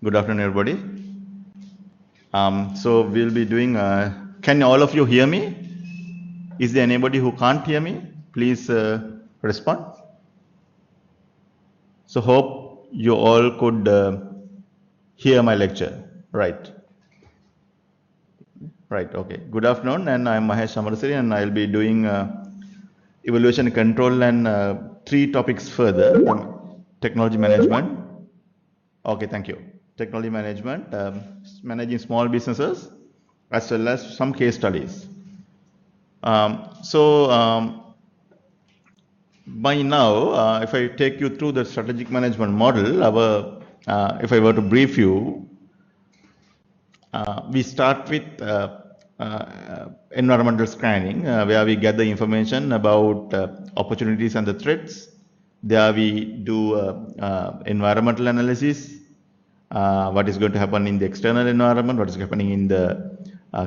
Good afternoon, everybody. So we'll be doing. Can all of you hear me? Is there anybody who can't hear me? Please respond. So hope you all could hear my lecture. Right. Right. Okay. Good afternoon, and I'm Mahesh Amarasiri, and I'll be doing evaluation control and three topics further: technology management. Okay, thank you. Technology management, managing small businesses, as well as some case studies. By now, if I take you through the strategic management model, if I were to brief you, we start with environmental scanning, where we get the information about opportunities and the threats. There we do environmental analysis, what is going to happen in the external environment, what is happening in the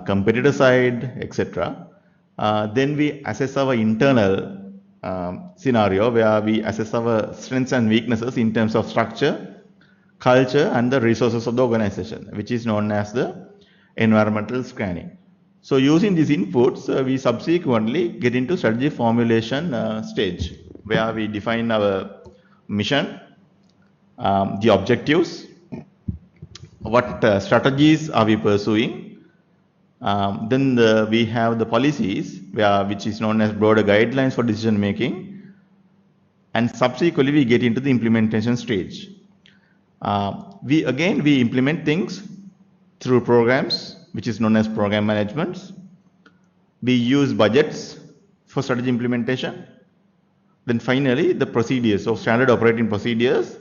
competitor side, etc. Then we assess our internal scenario, where we assess our strengths and weaknesses in terms of structure, culture, and the resources of the organization, which is known as the environmental scanning. So using these inputs, we subsequently get into strategy formulation stage, where we define our mission, the objectives, what strategies are we pursuing. Then we have the policies, which is known as broader guidelines for decision making, and subsequently we get into the implementation stage. We implement things through programs, which is known as program management. We use budgets for strategy implementation. Then finally, the procedures, so standard operating procedures,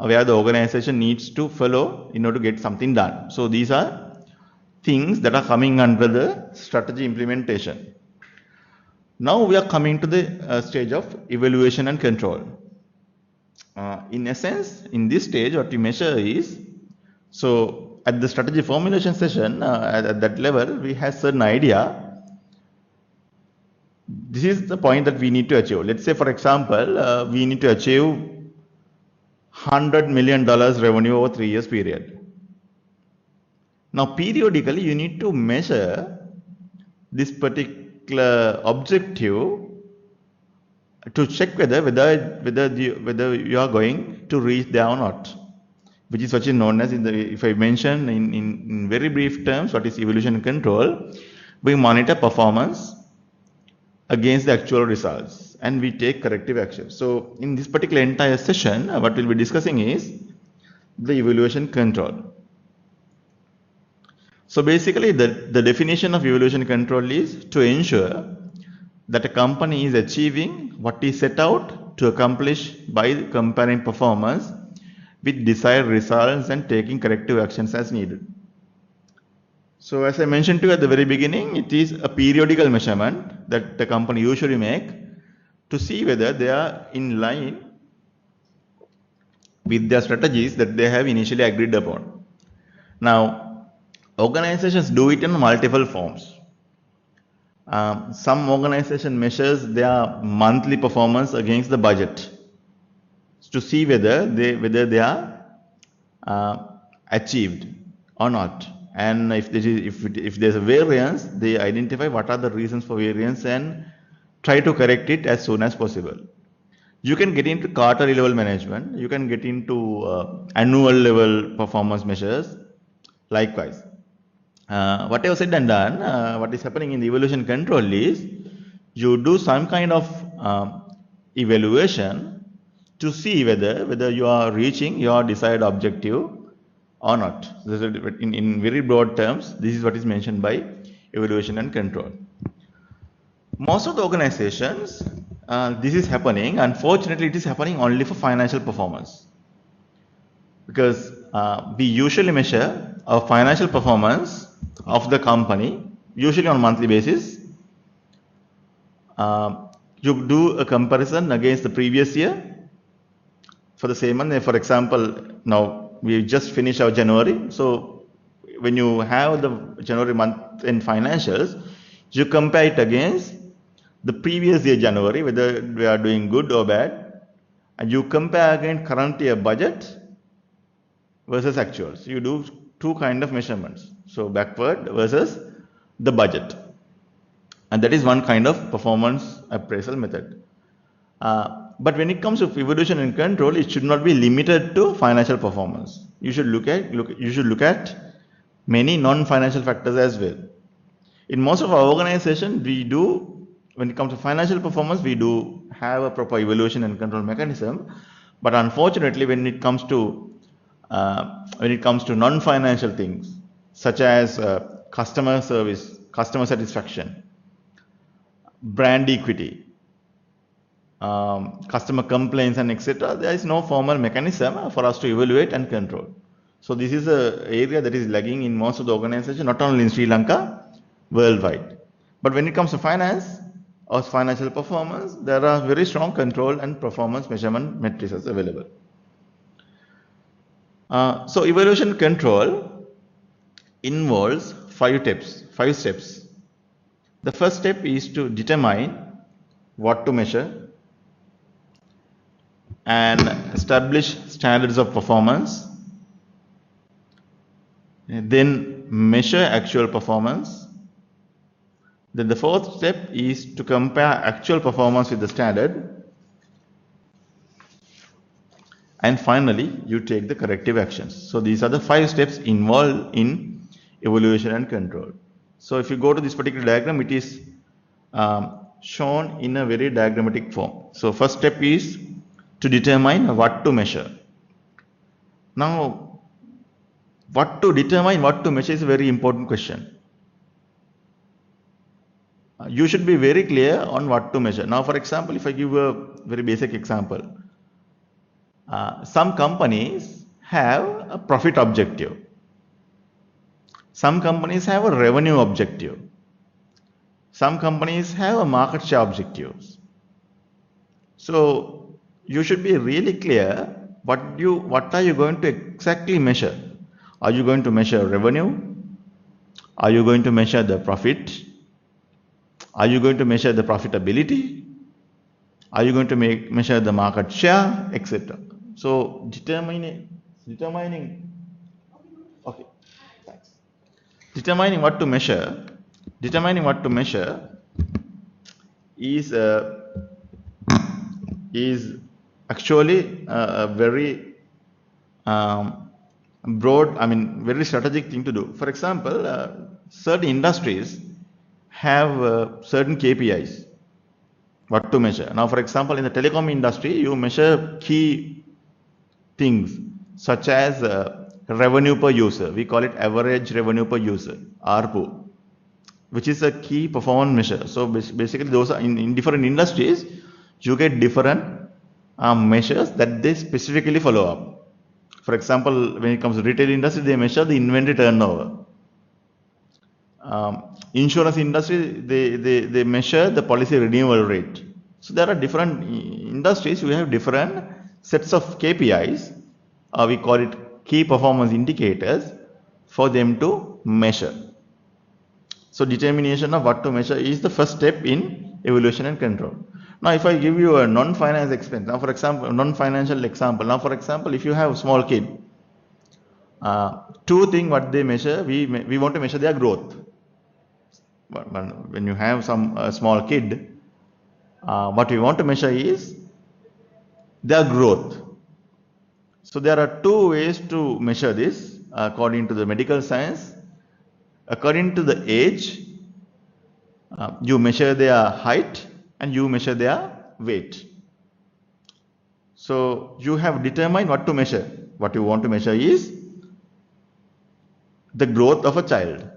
where the organization needs to follow in order to get something done. So these are things that are coming under the strategy implementation. Now we are coming to the stage of evaluation and control. In essence, in this stage, what we measure is, so at the strategy formulation session, at that level, we have certain idea. This is the point that we need to achieve. Let's say, for example, we need to achieve $100 million revenue over 3 years period. Now, periodically, you need to measure this particular objective to check whether you are going to reach there or not, which is what is known as, if I mention in very brief terms, what is evaluation and control. We monitor performance against the actual results, and we take corrective action. So in this particular entire session, what we'll be discussing is the evaluation control. So basically, the definition of evaluation control is to ensure that a company is achieving what is set out to accomplish by comparing performance with desired results and taking corrective actions as needed. So as I mentioned to you at the very beginning, it is a periodical measurement that the company usually make to see whether they are in line with their strategies that they have initially agreed upon. Now, organizations do it in multiple forms. Some organization measures their monthly performance against the budget to see whether they are achieved or not. And if there's a variance, they identify what are the reasons for variance and try to correct it as soon as possible. You can get into quarterly level management. You can get into annual level performance measures. Likewise, whatever said and done, what is happening in the evaluation control is you do some kind of evaluation to see whether you are reaching your desired objective or not. In very broad terms, this is what is mentioned by evaluation and control. Most of the organizations, this is happening. Unfortunately, it is happening only for financial performance, because we usually measure our financial performance of the company, usually on a monthly basis. You do a comparison against the previous year for the same month. For example, now we just finished our January. So when you have the January month in financials, you compare it against the previous year January, whether we are doing good or bad, and you compare against current year budget versus actuals. You do two kind of measurements. So backward versus the budget. And that is one kind of performance appraisal method. But when it comes to evaluation and control, it should not be limited to financial performance. You should look at many non-financial factors as well. In most of our organization, when it comes to financial performance, we do have a proper evaluation and control mechanism. But unfortunately, when it comes to non-financial things such as customer service, customer satisfaction, brand equity, customer complaints, and etc., there is no formal mechanism for us to evaluate and control. So this is an area that is lagging in most of the organization, not only in Sri Lanka, worldwide. But when it comes to finance or financial performance, there are very strong control and performance measurement matrices available. So evaluation control involves five steps. The first step is to determine what to measure and establish standards of performance, then measure actual performance. Then the fourth step is to compare actual performance with the standard, and finally you take the corrective actions. So these are the 5 steps involved in evaluation and control. So if you go to this particular diagram, it is shown in a very diagrammatic form. So first step is to determine what to measure. Now, what to determine, what to measure is a very important question. You should be very clear on what to measure. Now, for example, if I give a very basic example, some companies have a profit objective. Some companies have a revenue objective. Some companies have a market share objectives. So you should be really clear what are you going to exactly measure. Are you going to measure revenue? Are you going to measure the profit? Are you going to measure the profitability? Are you going to measure the market share, etc.? So determining what to measure is actually a very broad, very strategic thing to do. For example, certain industries have certain KPIs, what to measure. Now, for example, in the telecom industry, you measure key things such as revenue per user. We call it average revenue per user, ARPU, which is a key performance measure. So basically, those are in different industries, you get different measures that they specifically follow up. For example, when it comes to retail industry, they measure the inventory turnover. Insurance industry, they measure the policy renewal rate. So there are different industries, we have different sets of KPIs. We call it key performance indicators for them to measure. So determination of what to measure is the first step in evaluation and control. Now, if I give you a non-financial expense, now for example, non-financial example. Now, for example, if you have a small kid, two things what they measure, we want to measure their growth. But when you have some small kid, what we want to measure is their growth. So there are two ways to measure this according to the medical science. According to the age, you measure their height and you measure their weight. So you have determined what to measure. What you want to measure is the growth of a child.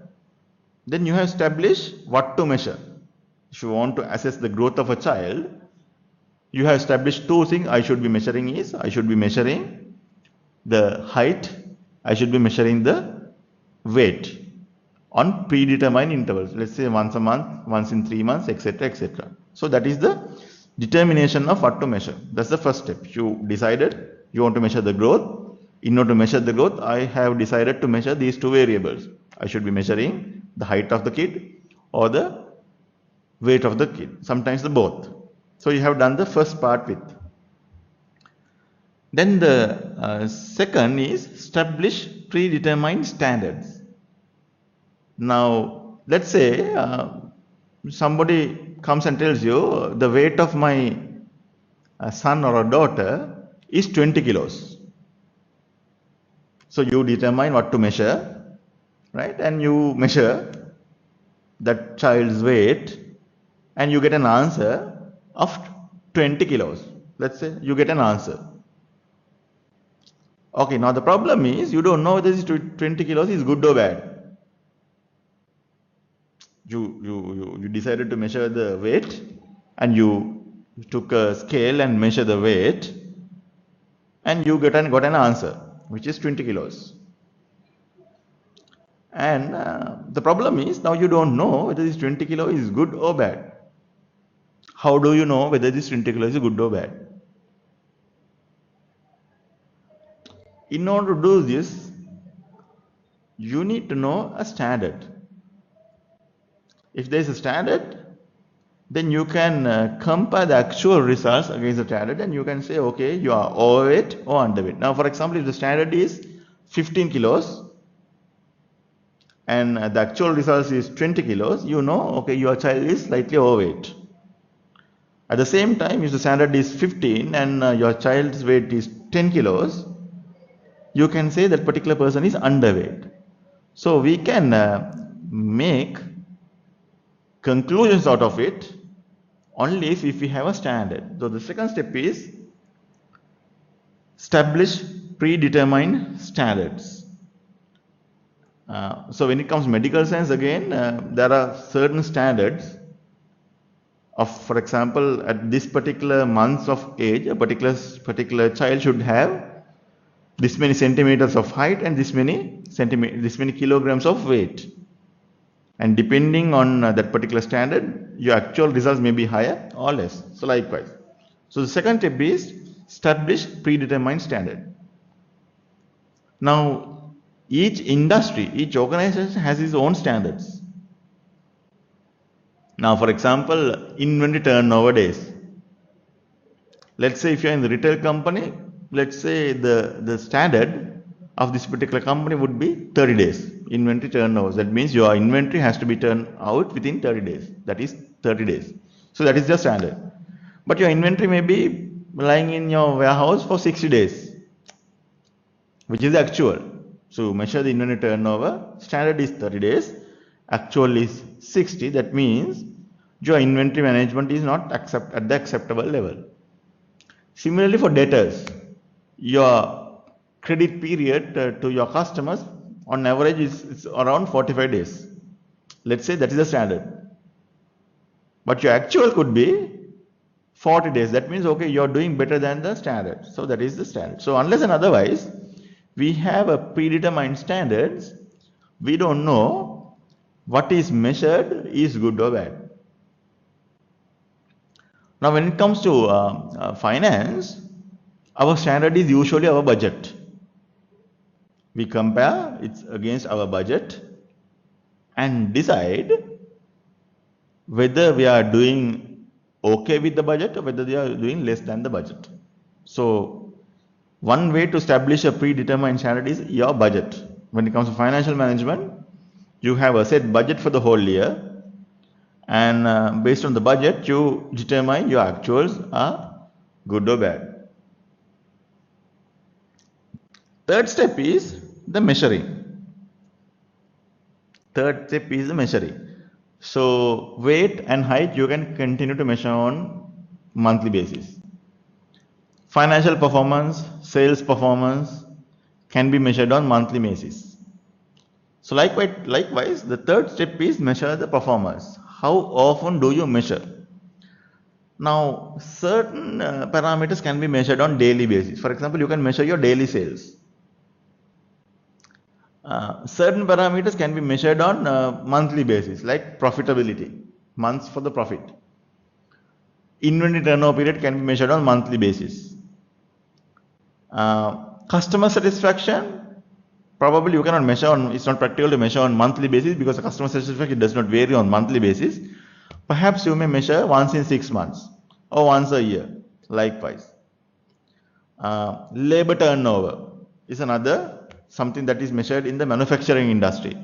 Then you have established what to measure. If you want to assess the growth of a child, you have established two things I should be measuring the height, I should be measuring the weight on predetermined intervals. Let's say once a month, once in 3 months, etc., etc. So that is the determination of what to measure. That's the first step. You decided you want to measure the growth. In order to measure the growth, I have decided to measure these two variables. I should be measuring the height of the kid or the weight of the kid, sometimes the both. So you have done the first part with. Then the Second is establish predetermined standards. Now, let's say somebody comes and tells you the weight of my son or a daughter is 20 kilos. So you determine what to measure, right? And you measure that child's weight and you get an answer of 20 kilos. Let's say you get an answer. Okay, now the problem is you don't know whether this 20 kilos is good or bad. You decided to measure the weight and you took a scale and measure the weight and you got an answer which is 20 kilos. And the problem is now you don't know whether this 20 kilo is good or bad. How do you know whether this 20 kilo is good or bad? In order to do this, you need to know a standard. If there is a standard, then you can compare the actual results against the standard and you can say, okay, you are overweight or underweight. Now, for example, if the standard is 15 kilos and the actual results is 20 kilos, you know, okay, your child is slightly overweight. At the same time, if the standard is 15 and your child's weight is 10 kilos, you can say that particular person is underweight. So we can make conclusions out of it only if we have a standard. So the second step is establish predetermined standards. So when it comes to medical science, again, there are certain standards of, for example, at this particular months of age, a particular child should have this many centimeters of height and this many kilograms of weight. And depending on that particular standard, your actual results may be higher or less. So likewise. So the second step is establish predetermined standard. Now, each industry, each organization has its own standards. Now, for example, inventory turnover days. Let's say if you are in the retail company, let's say the standard of this particular company would be 30 days inventory turnover. That means your inventory has to be turned out within 30 days. That is 30 days. So that is the standard. But your inventory may be lying in your warehouse for 60 days, which is the actual. So measure the inventory turnover. Standard is 30 days. Actual is 60. That means your inventory management is not at the acceptable level. Similarly for debtors, your credit period to your customers on average is around 45 days. Let's say that is the standard. But your actual could be 40 days. That means, okay, you're doing better than the standard. So that is the standard. So unless and otherwise, we have a predetermined standards, we don't know what is measured is good or bad. Now when it comes to finance, our standard is usually our budget. We compare it against our budget and decide whether we are doing okay with the budget or whether we are doing less than the budget. So one way to establish a predetermined standard is your budget. When it comes to financial management, you have a set budget for the whole year and based on the budget, you determine your actuals are good or bad. Third step is the measuring. So weight and height you can continue to measure on monthly basis. Financial performance, sales performance can be measured on monthly basis. So likewise, the third step is measure the performance. How often do you measure? Now, certain parameters can be measured on daily basis. For example, you can measure your daily sales. Certain parameters can be measured on monthly basis, like profitability, months for the profit. Inventory turnover period can be measured on monthly basis. Customer satisfaction, probably you cannot measure on, it's not practical to measure on monthly basis because the customer satisfaction does not vary on monthly basis. Perhaps you may measure once in 6 months or once a year, likewise. Labor turnover is another something that is measured in the manufacturing industry.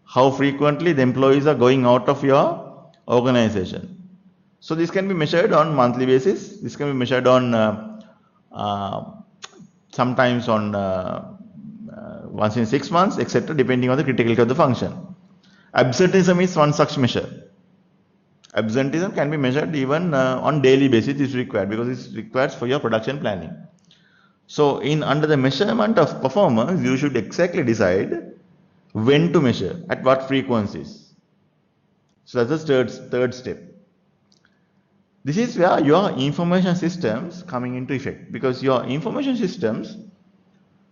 How frequently the employees are going out of your organization. So this can be measured on monthly basis. This can be measured on sometimes on once in 6 months, etc., depending on the criticality of the function. Absenteeism is one such measure. Absenteeism can be measured even on daily basis is required because it's required for your production planning. So in under the measurement of performance, you should exactly decide when to measure, at what frequencies. So that's the third step. This is where your information systems coming into effect, because your information systems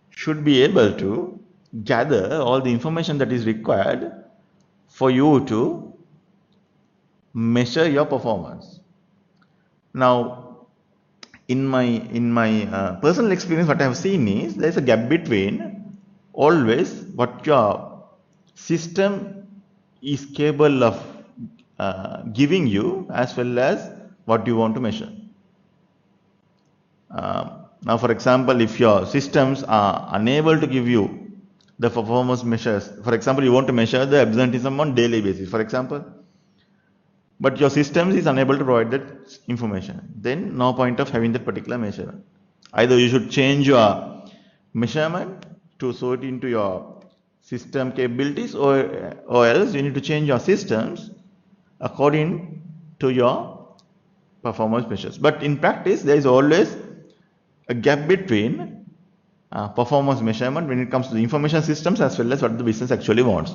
should be able to gather all the information that is required for you to measure your performance. Now, in my personal experience, what I have seen is there is a gap between always what your system is capable of giving you as well as what you want to measure. Now, for example, if your systems are unable to give you the performance measures, for example, you want to measure the absenteeism on daily basis, for example, but your systems is unable to provide that information, then no point of having that particular measurement. Either you should change your measurement to sort into your system capabilities, or else you need to change your systems according to your performance measures. But in practice, there is always a gap between performance measurement when it comes to the information systems as well as what the business actually wants.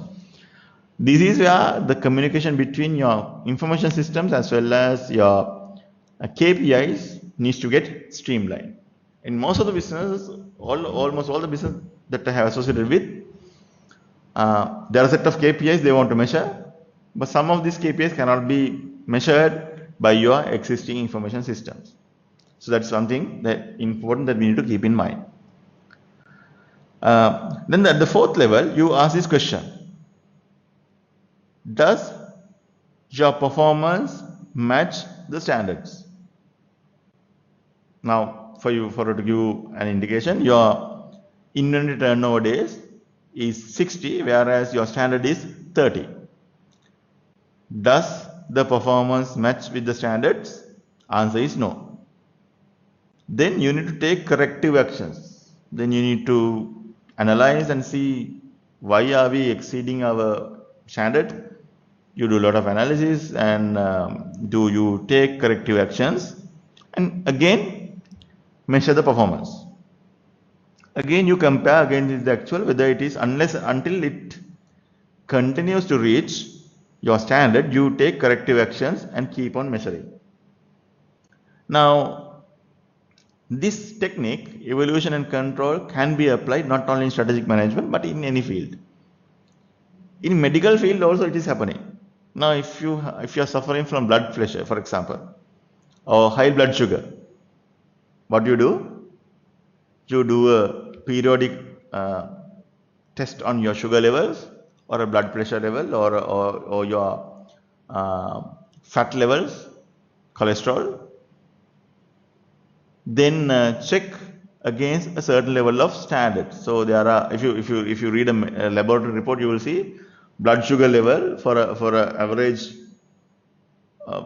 This is where the communication between your information systems as well as your KPIs needs to get streamlined. In most of the businesses, almost all the business that I have associated with, there are a set of KPIs they want to measure, but some of these KPIs cannot be measured by your existing information systems. So that's something that important that we need to keep in mind. Then at the fourth level, you ask this question: does your performance match the standards? Now, for to give you an indication, your inventory turnover days is 60, whereas your standard is 30. Does the performance match with the standards? Answer is no. Then you need to take corrective actions. Then you need to analyze and see why are we exceeding our standard. You do a lot of analysis and do you take corrective actions, and again measure the performance. Again you compare against the actual, whether it is until it continues to reach your standard, you take corrective actions and keep on measuring. Now, this technique, evaluation and control, can be applied not only in strategic management but in any field. In medical field also it is happening. Now, if you are suffering from blood pressure, for example, or high blood sugar, what do? You do a periodic test on your sugar levels, or a blood pressure level, or your fat levels, cholesterol. Then check against a certain level of standards. So there are, if you read a laboratory report, you will see blood sugar level for a average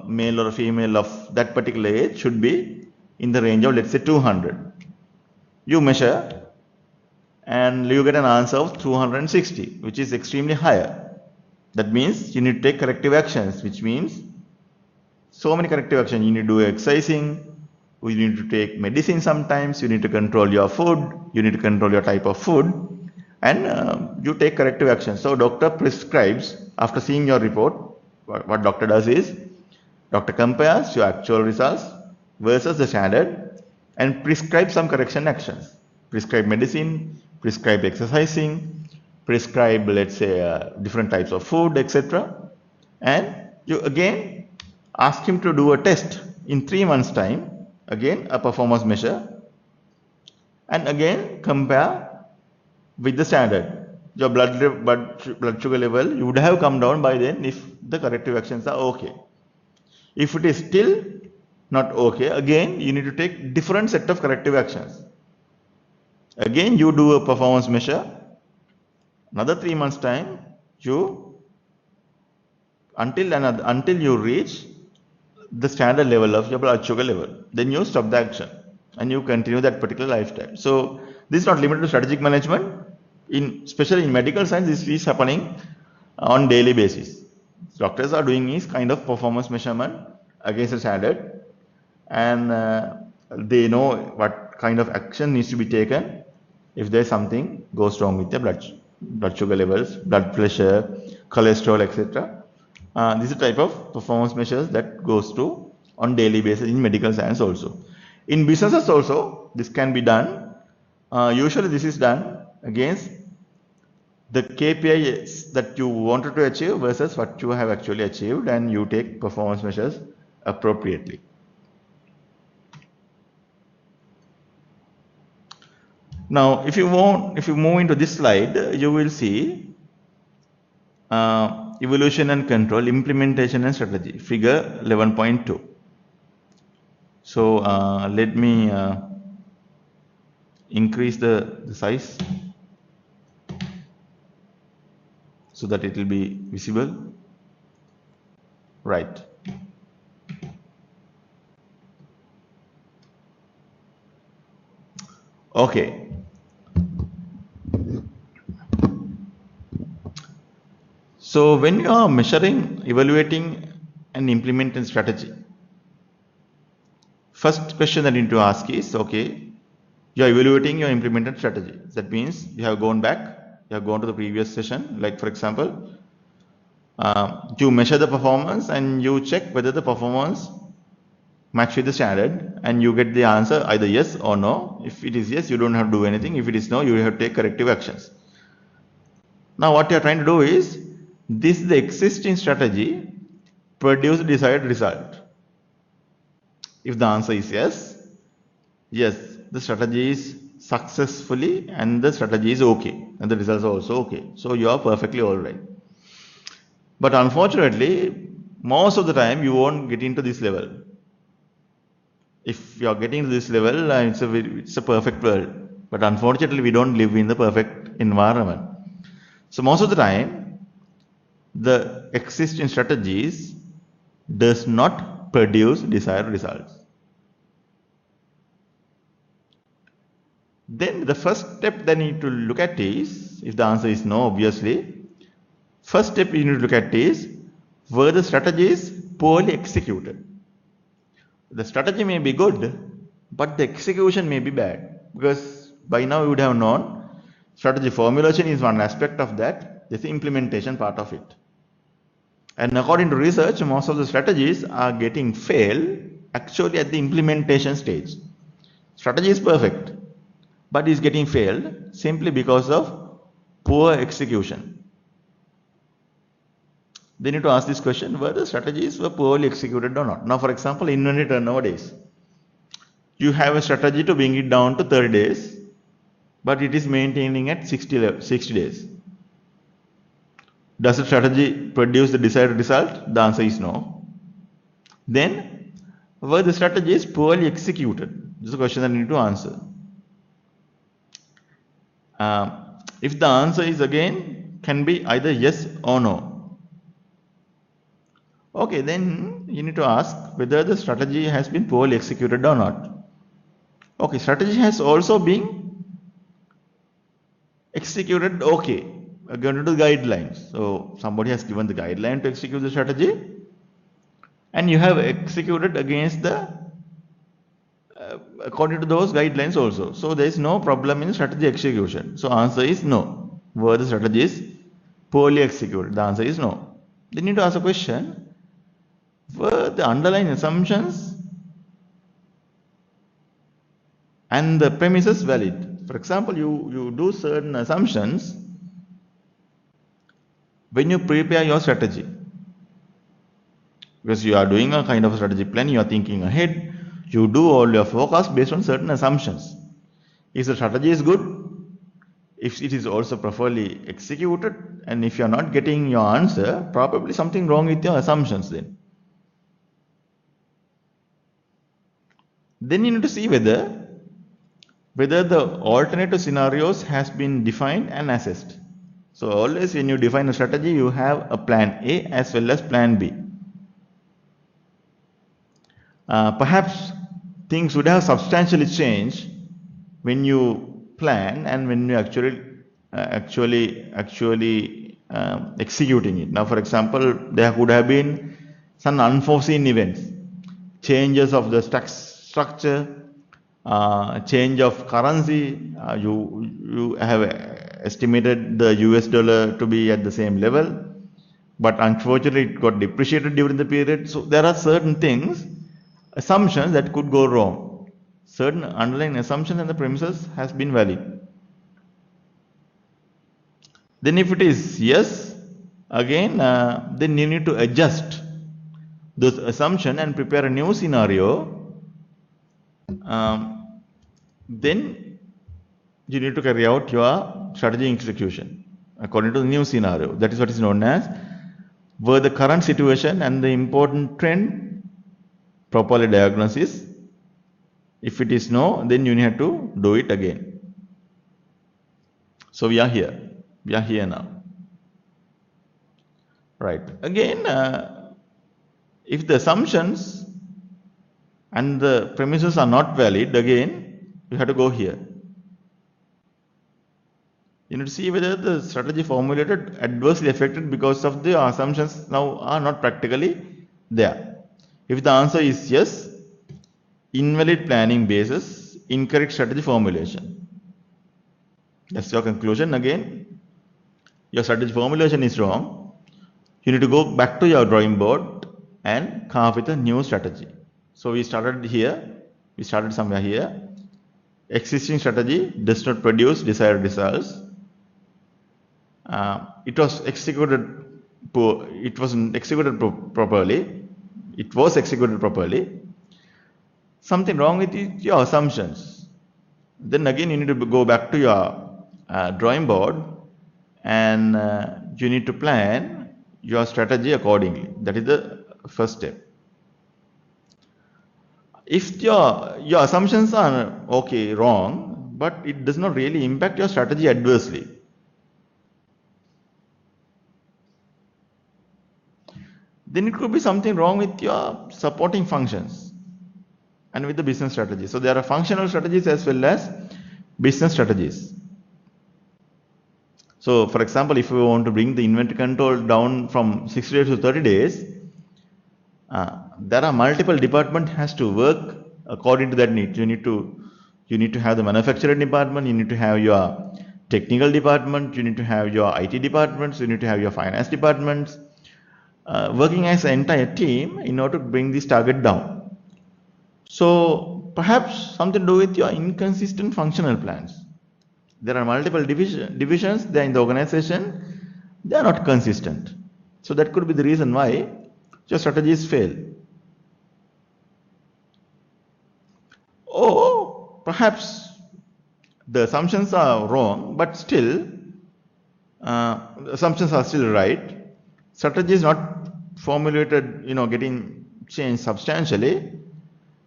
male or a female of that particular age should be in the range of, let's say, 200. You measure and you get an answer of 260, which is extremely higher. That means you need to take corrective actions, which means so many corrective actions. You need to do exercising, you need to take medicine sometimes, you need to control your food, you need to control your type of food, and you take corrective actions. So doctor prescribes, after seeing your report, what doctor does is, doctor compares your actual results versus the standard and prescribes some correction actions. Prescribe medicine, prescribe exercising, prescribe, let's say, different types of food, etc. And you again ask him to do a test in 3 months' time, again a performance measure, and again compare with the standard. Your blood sugar level, you would have come down by then if the corrective actions are okay. If it is still not okay, again you need to take different set of corrective actions. Again you do a performance measure, another 3 months time, until you reach the standard level of your blood sugar level, then you stop the action and you continue that particular lifestyle. So this is not limited to strategic management. Especially in medical science, this is happening on daily basis. Doctors are doing is kind of performance measurement against a standard, and they know what kind of action needs to be taken if there's something goes wrong with the blood sugar levels, blood pressure, cholesterol, etc. This is a type of performance measures that goes to on daily basis in medical science also. In businesses also, this can be done. Usually this is done against the KPIs that you wanted to achieve versus what you have actually achieved, and you take performance measures appropriately. Now, if you move into this slide, you will see evolution and control, implementation and strategy, figure 11.2. So let me increase the size so that it will be visible. Right. Okay. So when you are measuring, evaluating and implementing strategy, first question that you need to ask is, okay, you are evaluating your implemented strategy. That means you have gone back, you have gone to the previous session, like for example, you measure the performance and you check whether the performance match with the standard, and you get the answer either yes or no. If it is yes, you don't have to do anything. If it is no, you have to take corrective actions. Now what you are trying to do is, this is the existing strategy produce desired result. If the answer is yes, the strategy is successfully and the strategy is okay and the results are also okay. So you are perfectly alright. But unfortunately, most of the time you won't get into this level. If you are getting to this level, it's a perfect world. But unfortunately, we don't live in the perfect environment. So most of the time, the existing strategies does not produce desired results. Then the first step that you need to look at is, if the answer is no, obviously, first step you need to look at is, were the strategies poorly executed? The strategy may be good, but the execution may be bad, because by now you would have known strategy formulation is one aspect of that, there's the implementation part of it. And according to research, most of the strategies are getting failed actually at the implementation stage. Strategy is perfect, but is getting failed simply because of poor execution. They need to ask this question, whether strategies were poorly executed or not. Now, for example, inventory turnover days. You have a strategy to bring it down to 30 days, but it is maintaining at 60 days. Does the strategy produce the desired result? The answer is no. Then, were the strategies poorly executed? This is a question that I need to answer. If the answer is again, can be either yes or no. Okay, then you need to ask whether the strategy has been poorly executed or not. Okay, strategy has also been executed okay, according to the guidelines. So somebody has given the guideline to execute the strategy, and you have executed against the according to those guidelines also. So there is no problem in strategy execution. So answer is no. Were the strategies poorly executed? The answer is no. Then you need to ask a question, were the underlying assumptions and the premises valid? For example, you do certain assumptions when you prepare your strategy, because you are doing a kind of strategy plan, you are thinking ahead, you do all your forecast based on certain assumptions. If the strategy is good, if it is also properly executed, and if you are not getting your answer, probably something wrong with your assumptions then. Then you need to see whether the alternative scenarios has been defined and assessed. So always when you define a strategy, you have a plan A as well as plan B. Perhaps things would have substantially changed when you plan and when you actually executing it. Now, for example, there could have been some unforeseen events, changes of the structure, change of currency. You have estimated the US dollar to be at the same level, but unfortunately it got depreciated during the period. So there are certain things, assumptions that could go wrong. Certain underlying assumptions and the premises has been valid. Then if it is yes, again, then you need to adjust those assumptions and prepare a new scenario. Then you need to carry out your strategy execution according to the new scenario. That is what is known as were the current situation and the important trend properly diagnosis. If it is no, then you need to do it again. So we are here. We are here now. Right. Again, if the assumptions and the premises are not valid, again, you have to go here. You need to see whether the strategy formulated adversely affected because of the assumptions now are not practically there. If the answer is yes, invalid planning basis, incorrect strategy formulation. That's your conclusion. Again, your strategy formulation is wrong. You need to go back to your drawing board and come up with a new strategy. So we started here. We started somewhere here. Existing strategy does not produce desired results. It was executed poor. It wasn't executed properly. It was executed properly. Something wrong with your assumptions. Then again, you need to go back to your drawing board and you need to plan your strategy accordingly. That is the first step. If your assumptions are okay, wrong, but it does not really impact your strategy adversely, then it could be something wrong with your supporting functions and with the business strategy. So there are functional strategies as well as business strategies. So for example, if we want to bring the inventory control down from 60 days to 30 days, there are multiple departments has to work according to that need. You need to have the manufacturing department, you need to have your technical department, you need to have your IT departments, you need to have your finance departments, working as an entire team in order to bring this target down. So perhaps something to do with your inconsistent functional plans. There are multiple divisions there in the organization, they are not consistent. So that could be the reason why your strategies fail. Or perhaps the assumptions are wrong, but still, the assumptions are still right. Strategy is not formulated, getting changed substantially.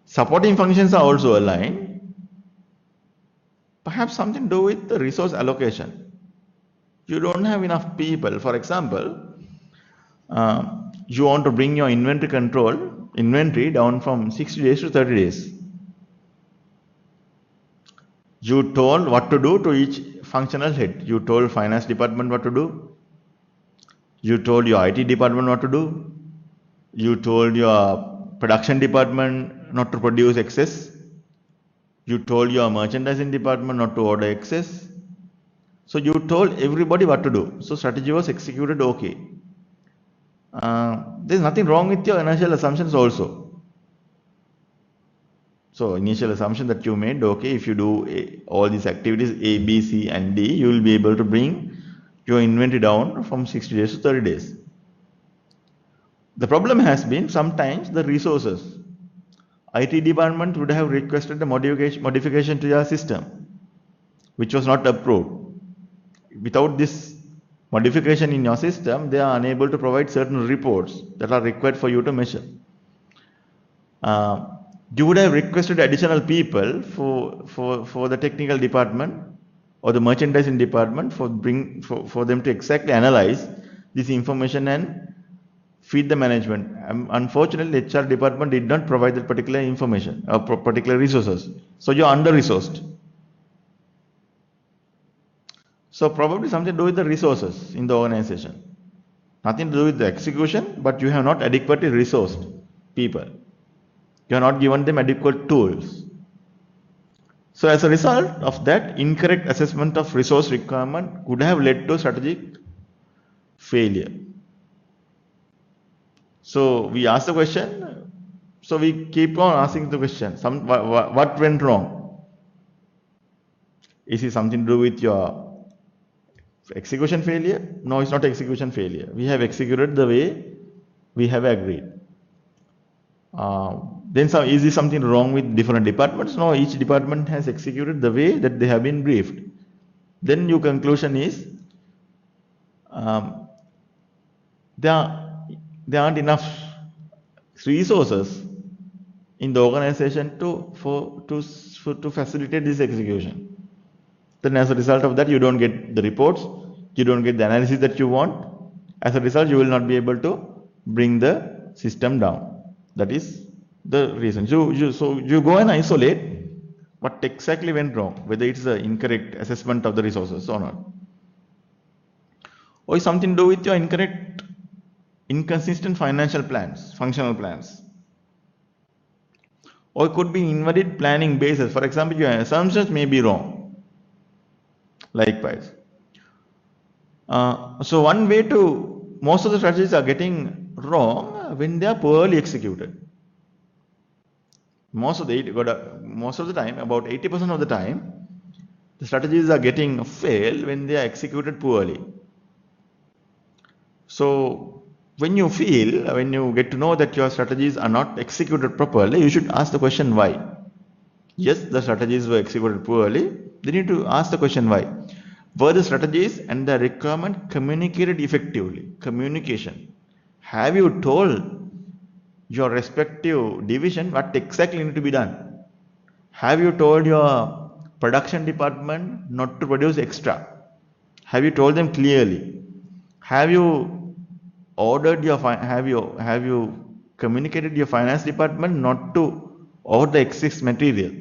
Supporting functions are also aligned. Perhaps something to do with the resource allocation. You don't have enough people. For example, you want to bring your inventory down from 60 days to 30 days. You told what to do to each functional head. You told finance department what to do. You told your IT department what to do. You told your production department not to produce excess. You told your merchandising department not to order excess. So you told everybody what to do. So strategy was executed okay. There's nothing wrong with your initial assumptions also. So initial assumption that you made, okay, if you do all these activities A, B, C and D, you will be able to bring your inventory down from 60 days to 30 days. The problem has been sometimes the resources. IT department would have requested a modification to your system, which was not approved. Without this modification in your system, they are unable to provide certain reports that are required for you to measure. You would have requested additional people for the technical department or the merchandising department for them to exactly analyze this information and feed the management. Unfortunately, HR department did not provide that particular information or particular resources. So you're under-resourced. So probably something to do with the resources in the organization. Nothing to do with the execution, but you have not adequately resourced people. You have not given them adequate tools. So as a result of that, incorrect assessment of resource requirement could have led to strategic failure. So we ask the question, so we keep on asking the question, what went wrong? Is it something to do with your execution failure? No, it's not execution failure. We have executed the way we have agreed. Then is there something wrong with different departments? No, each department has executed the way that they have been briefed. Then your conclusion is there aren't enough resources in the organization to facilitate this execution. Then as a result of that, you don't get the reports, you don't get the analysis that you want. As a result, you will not be able to bring the system down. That is the reason. So you go and isolate what exactly went wrong, whether it's the incorrect assessment of the resources or not. Or something to do with your inconsistent financial plans, functional plans. Or it could be invalid planning basis. For example, your assumptions may be wrong. Likewise. So one way to, most of the strategies are getting wrong when they are poorly executed. Most of the time, about 80% of the time, the strategies are getting failed when they are executed poorly. So when you get to know that your strategies are not executed properly, you should ask the question why. Yes, the strategies were executed poorly. Then you need to ask the question why. Were the strategies and the requirement communicated effectively? Communication. Have you told your respective division what exactly need to be done? Have you told your production department not to produce extra? Have you told them clearly? Have you ordered have you communicated your finance department not to order excess material?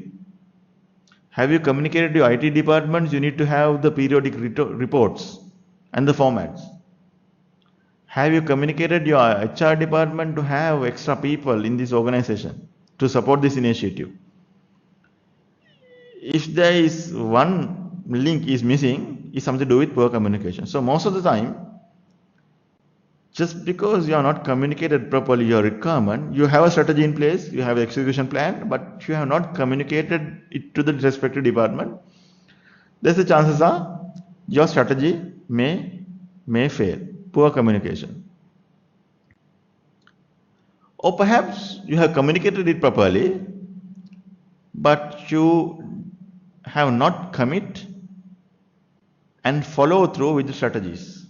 Have you communicated your IT departments you need to have the periodic reports and the formats? Have you communicated your HR department to have extra people in this organization to support this initiative? If there is one link is missing, it's something to do with poor communication. So most of the time, just because you are not communicated properly your requirement, you have a strategy in place, you have an execution plan, but you have not communicated it to the respective department, there's a chances are your strategy may fail. Poor communication. Or perhaps you have communicated it properly, but you have not commit and follow through with the strategies.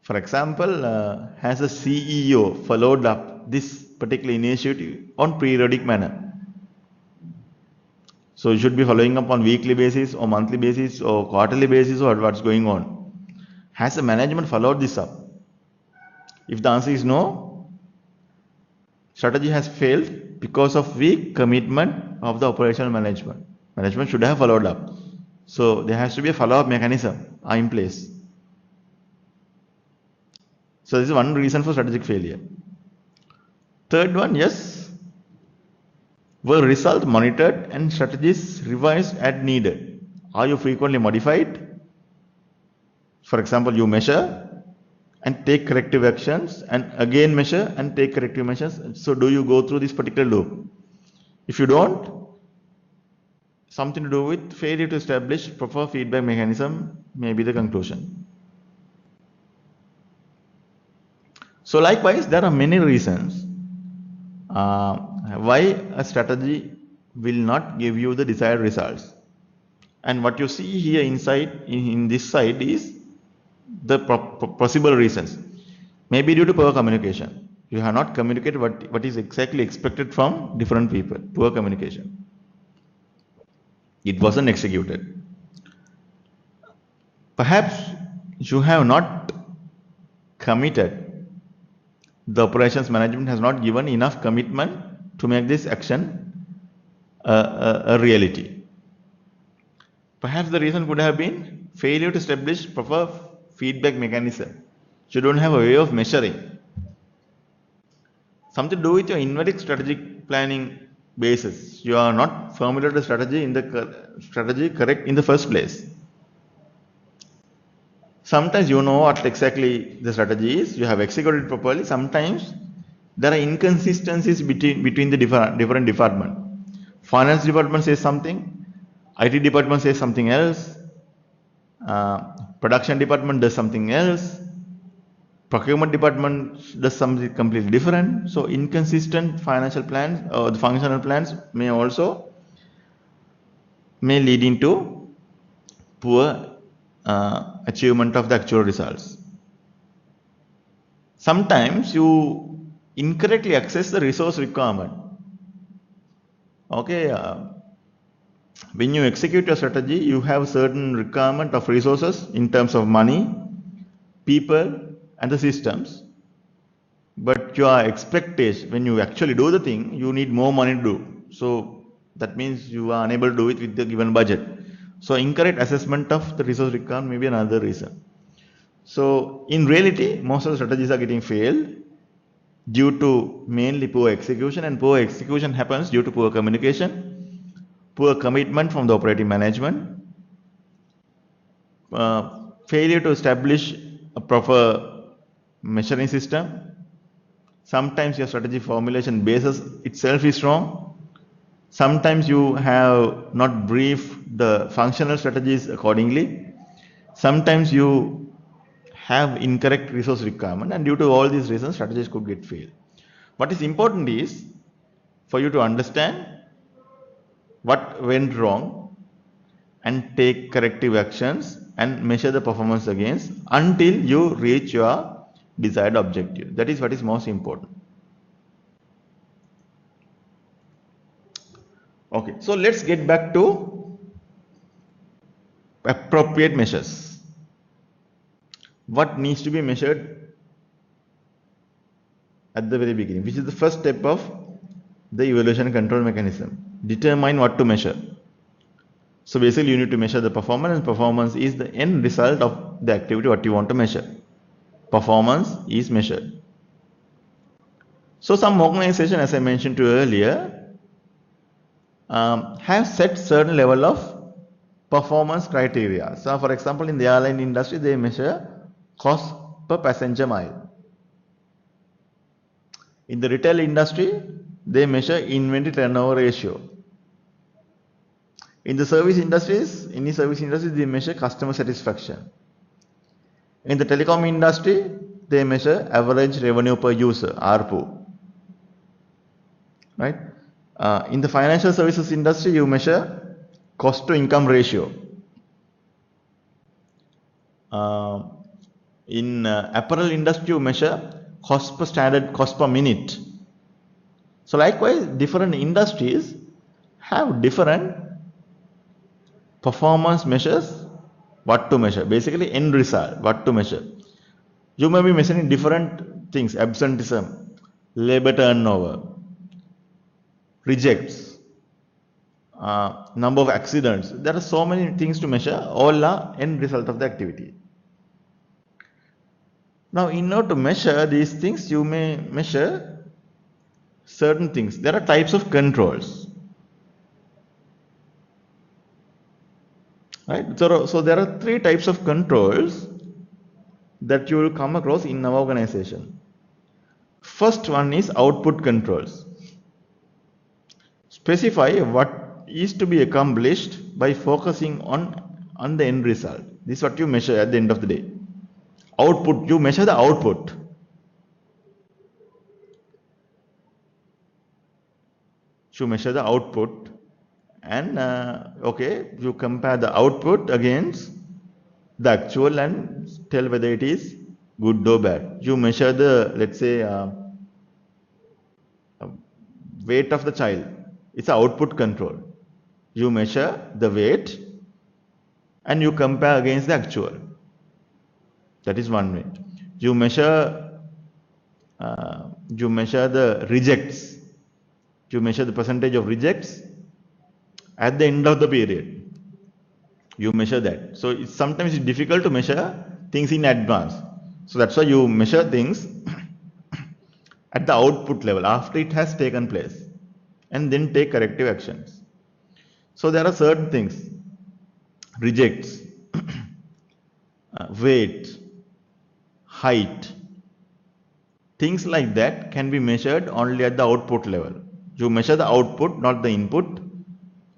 For example, has a CEO followed up this particular initiative on periodic manner? So you should be following up on weekly basis or monthly basis or quarterly basis or what's going on. Has the management followed this up? If the answer is no, strategy has failed because of weak commitment of the operational management. Management should have followed up. So there has to be a follow-up mechanism in place. So this is one reason for strategic failure. Third one, yes, were results monitored and strategies revised as needed? Are you frequently modified? For example, you measure and take corrective actions and again measure and take corrective measures. So do you go through this particular loop? If you don't, something to do with failure to establish proper feedback mechanism may be the conclusion. So likewise, there are many reasons why a strategy will not give you the desired results. And what you see here inside in this side is the possible reasons. Maybe due to poor communication. You have not communicated what is exactly expected from different people. Poor communication. It wasn't executed. Perhaps you have not committed. The operations management has not given enough commitment to make this action a reality. Perhaps the reason could have been failure to establish proper feedback mechanism. You don't have a way of measuring. Something to do with your invalid strategic planning basis. You are not formulated the strategy correct in the first place. Sometimes you know what exactly the strategy is, you have executed it properly. Sometimes there are inconsistencies between the different departments. Finance department says something, IT department says something else, production department does something else, procurement department does something completely different. So inconsistent financial plans or the functional plans may lead into poor achievement of the actual results. Sometimes you incorrectly access the resource requirement. Okay, when you execute your strategy, you have certain requirement of resources in terms of money, people, and the systems. But your expectation, when you actually do the thing, you need more money to do. So that means you are unable to do it with the given budget. So incorrect assessment of the resource requirement may be another reason. So in reality, most of the strategies are getting failed due to mainly poor execution, and poor execution happens due to poor communication, poor commitment from the operating management, failure to establish a proper measuring system. Sometimes your strategy formulation basis itself is wrong. Sometimes you have not briefed the functional strategies accordingly. Sometimes you have incorrect resource requirement, and due to all these reasons, strategies could get failed. What is important is for you to understand what went wrong and take corrective actions and measure the performance against until you reach your desired objective. That is what is most important. Okay, so let's get back to appropriate measures. What needs to be measured at the very beginning, which is the first step of the evaluation control mechanism. Determine what to measure. So basically you need to measure the performance, and performance is the end result of the activity what you want to measure. Performance is measured. So some organization, as I mentioned to you earlier, have set certain level of performance criteria. So for example, in the airline industry, they measure cost per passenger mile. In the retail industry, they measure inventory turnover ratio. In the service industries, they measure customer satisfaction. In the telecom industry, they measure average revenue per user, ARPU. Right? In the financial services industry, you measure cost to income ratio. In apparel industry, you measure cost per minute. So likewise, different industries have different performance measures, what to measure. Basically, end result, what to measure. You may be measuring different things: absenteeism, labor turnover, rejects, number of accidents. There are so many things to measure. All are end result of the activity. Now, in order to measure these things, you may measure certain things. There are types of controls. Right? So there are 3 types of controls that you will come across in our organization. First one is output controls. Specify what is to be accomplished by focusing on the end result. This is what you measure at the end of the day. Output, you measure the output. You measure the output, and okay, you compare the output against the actual and tell whether it is good or bad. You measure the, let's say, weight of the child. It's an output control. You measure the weight and you compare against the actual. That is one way. You measure the rejects. You measure the percentage of rejects at the end of the period. You measure that. So sometimes it's difficult to measure things in advance. So that's why you measure things at the output level after it has taken place and then take corrective actions. So there are certain things, rejects, weight, height, things like that can be measured only at the output level. You measure the output, not the input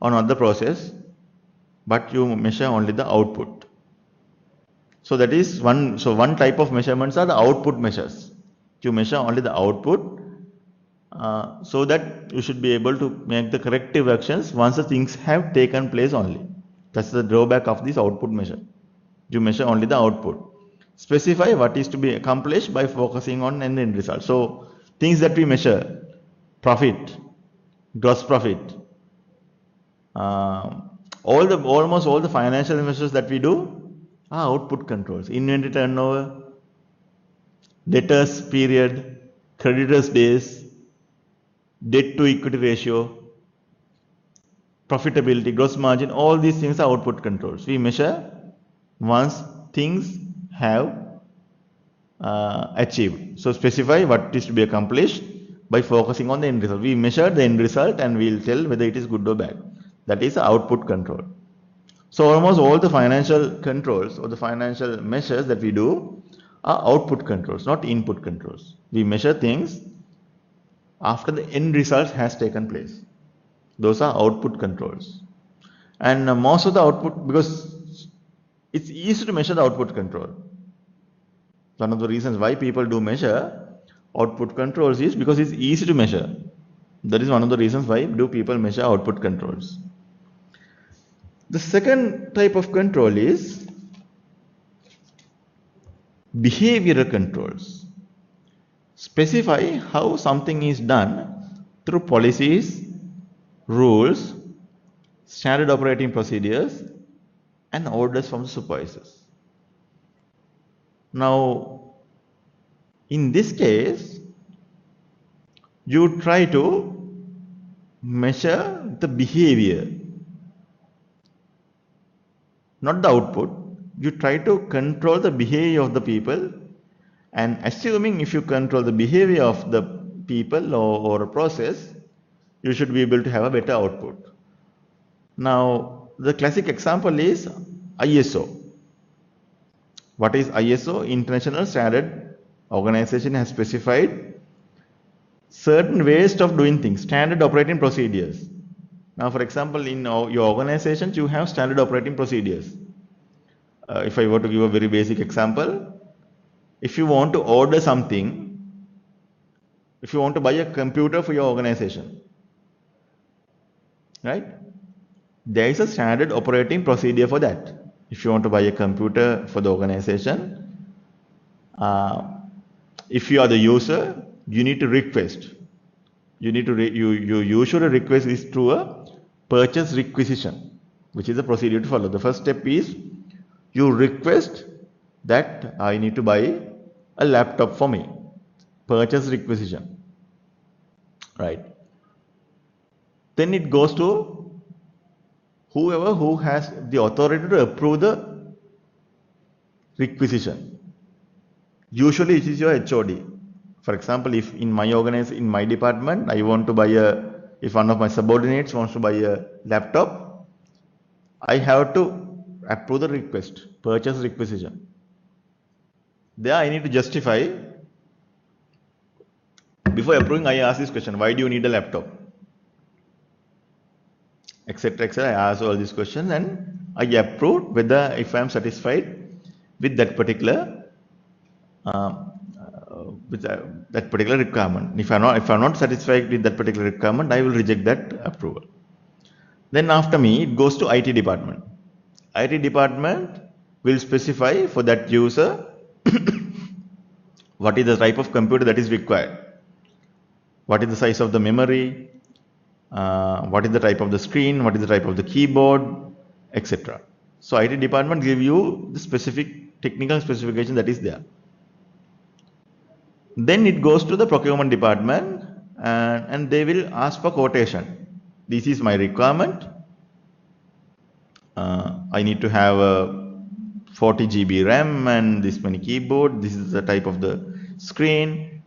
or not the process, but you measure only the output. So that is one. So one type of measurements are the output measures. You measure only the output so that you should be able to make the corrective actions once the things have taken place only. That's the drawback of this output measure. You measure only the output. Specify what is to be accomplished by focusing on an end result. So things that we measure, profit, gross profit, almost all the financial measures that we do are output controls. Inventory turnover, debtors period, creditors days, debt to equity ratio, profitability, gross margin, all these things are output controls. We measure once things have achieved. So specify what is to be accomplished by focusing on the end result. We measure the end result and we'll tell whether it is good or bad. That is output control. So almost all the financial controls or the financial measures that we do are output controls, not input controls. We measure things after the end result has taken place. Those are output controls. And most of the output, because it's easy to measure the output control. One of the reasons why people do measure output controls is because it's easy to measure. That is one of the reasons why do people measure output controls. The second type of control is behavioral controls. Specify how something is done through policies, rules, standard operating procedures, and orders from the supervisors. Now, in this case, you try to measure the behavior, not the output. You try to control the behavior of the people, and assuming if you control the behavior of the people or a process, you should be able to have a better output. Now, the classic example is ISO. What is ISO? International Standard Organization has specified certain ways of doing things, standard operating procedures. Now, for example, in your organizations, you have standard operating procedures. If I were to give a very basic example, if you want to order something, if you want to buy a computer for your organization, right? There is a standard operating procedure for that. If you want to buy a computer for the organization, if you are the user, you need to request. You usually request this through a purchase requisition, which is a procedure to follow. The first step is you request that I need to buy a laptop for me. Purchase requisition, right? Then it goes to whoever who has the authority to approve the requisition. Usually it is your HOD. For example, if in my in my department, I want to buy if one of my subordinates wants to buy a laptop, I have to approve the request, purchase requisition. There I need to justify. Before approving, I ask this question: why do you need a laptop? Etc. etc. I ask all these questions and I approve whether if I am satisfied with that particular requirement. If I'm not satisfied with that particular requirement, I will reject that approval. Then after me, it goes to IT department. IT department will specify for that user what is the type of computer that is required, what is the size of the memory, what is the type of the screen, what is the type of the keyboard, etc. So IT department give you the specific technical specification that is there. Then it goes to the procurement department and they will ask for quotation. This is my requirement. I need to have a 40 GB RAM and this many keyboard. This is the type of the screen.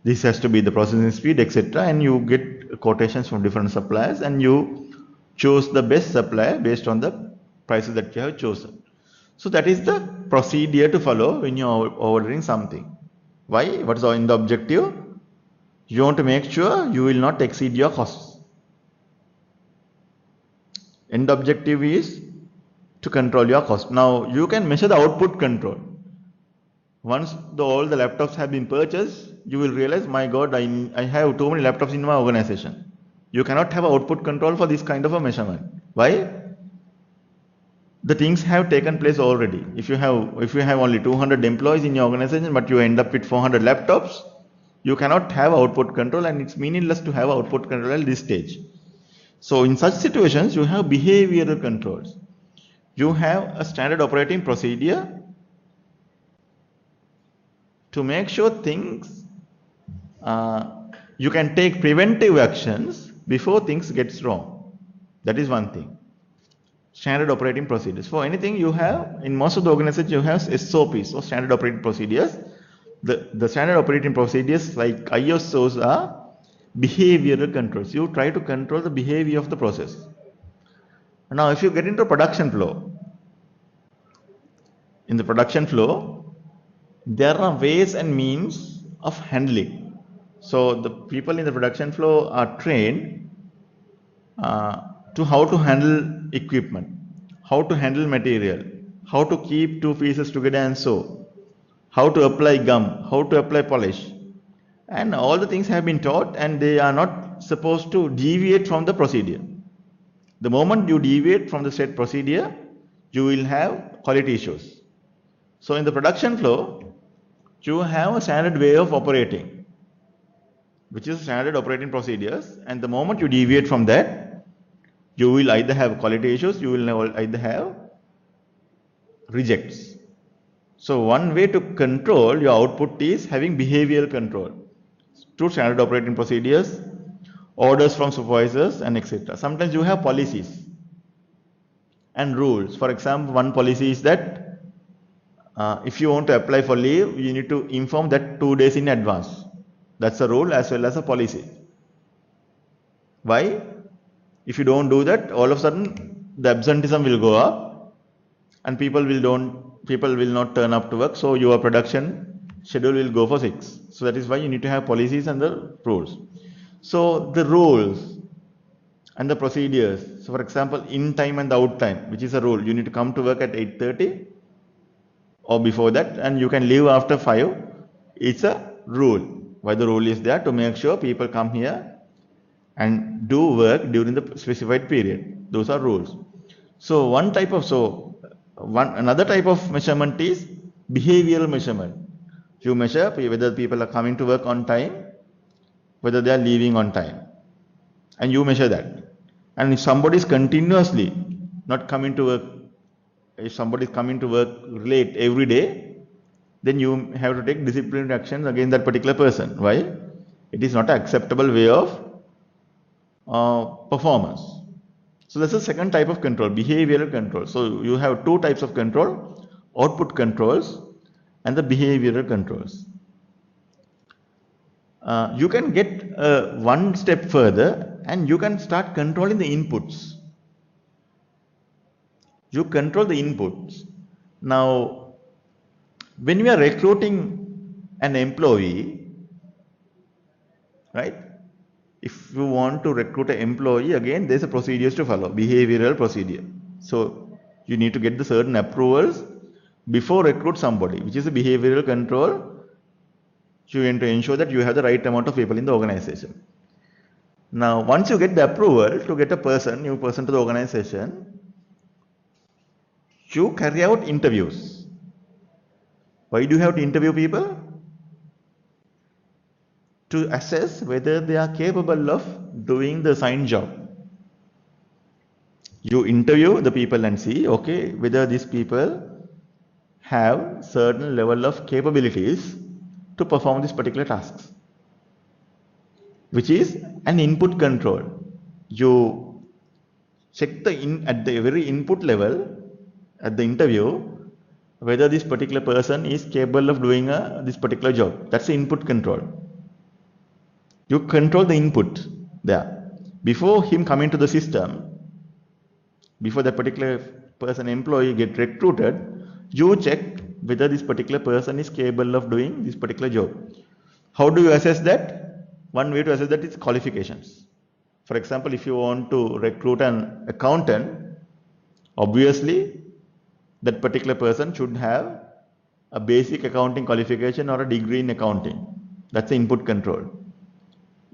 This has to be the processing speed, etc. And you get quotations from different suppliers and you choose the best supplier based on the prices that you have chosen. So that is the procedure to follow when you are ordering something. Why? What is the objective? You want to make sure you will not exceed your costs. End objective is to control your cost. Now you can measure the output control. Once all the laptops have been purchased, you will realize, my God, I have too many laptops in my organization. You cannot have output control for this kind of a measurement. Why? The things have taken place already. If you have only 200 employees in your organization, but you end up with 400 laptops, you cannot have output control, and it's meaningless to have output control at this stage. So in such situations, you have behavioral controls. You have a standard operating procedure to make sure things, you can take preventive actions before things gets wrong. That is one thing. Standard operating procedures. For anything you have, in most of the organizations you have SOPs or standard operating procedures. The standard operating procedures like ISOs are behavioral controls. You try to control the behavior of the process. Now if you get into production flow, in the production flow, there are ways and means of handling. So the people in the production flow are trained to how to handle equipment, how to handle material, how to keep two pieces together and sew, how to apply gum, how to apply polish. And all the things have been taught and they are not supposed to deviate from the procedure. The moment you deviate from the set procedure, you will have quality issues. So in the production flow, you have a standard way of operating, which is standard operating procedures, and the moment you deviate from that, you will either have quality issues, you will either have rejects. So one way to control your output is having behavioral control through standard operating procedures, orders from supervisors, and etc. Sometimes you have policies and rules. For example, one policy is that if you want to apply for leave, you need to inform that 2 days in advance. That's a rule as well as a policy. Why? If you don't do that, all of a sudden the absenteeism will go up and people will not turn up to work, so your production schedule will go for 6. So that is why you need to have policies and the rules. So the rules and the procedures, so for example, in time and out time, which is a rule, you need to come to work at 8:30 or before that, and you can leave after 5. It's a rule. Why the rule is there? To make sure people come here and do work during the specified period. Those are rules. So another type of measurement is behavioral measurement. You measure whether people are coming to work on time, whether they are leaving on time, and you measure that. And if somebody is continuously not coming to work, if somebody is coming to work late every day, then you have to take disciplinary actions against that particular person. Why? It is not an acceptable way of performance. So that's the second type of control, behavioral control. So you have 2 types of control: output controls and the behavioral controls. You can get one step further and you can start controlling the inputs. You control the inputs. Now, when we are recruiting an employee, right? If you want to recruit an employee, again, there's a procedures to follow, behavioral procedure. So you need to get the certain approvals before recruit somebody, which is a behavioral control. You need to ensure that you have the right amount of people in the organization. Now, once you get the approval to get a new person to the organization, you carry out interviews. Why do you have to interview people? to assess whether they are capable of doing the assigned job. You interview the people and see, okay, whether these people have certain level of capabilities to perform these particular tasks, which is an input control. You check at the very input level at the interview whether this particular person is capable of doing this particular job. That's the input control. You control the input there. Before him coming to the system, before that particular person, employee get recruited, you check whether this particular person is capable of doing this particular job. How do you assess that? One way to assess that is qualifications. For example, if you want to recruit an accountant, obviously that particular person should have a basic accounting qualification or a degree in accounting. That's the input control.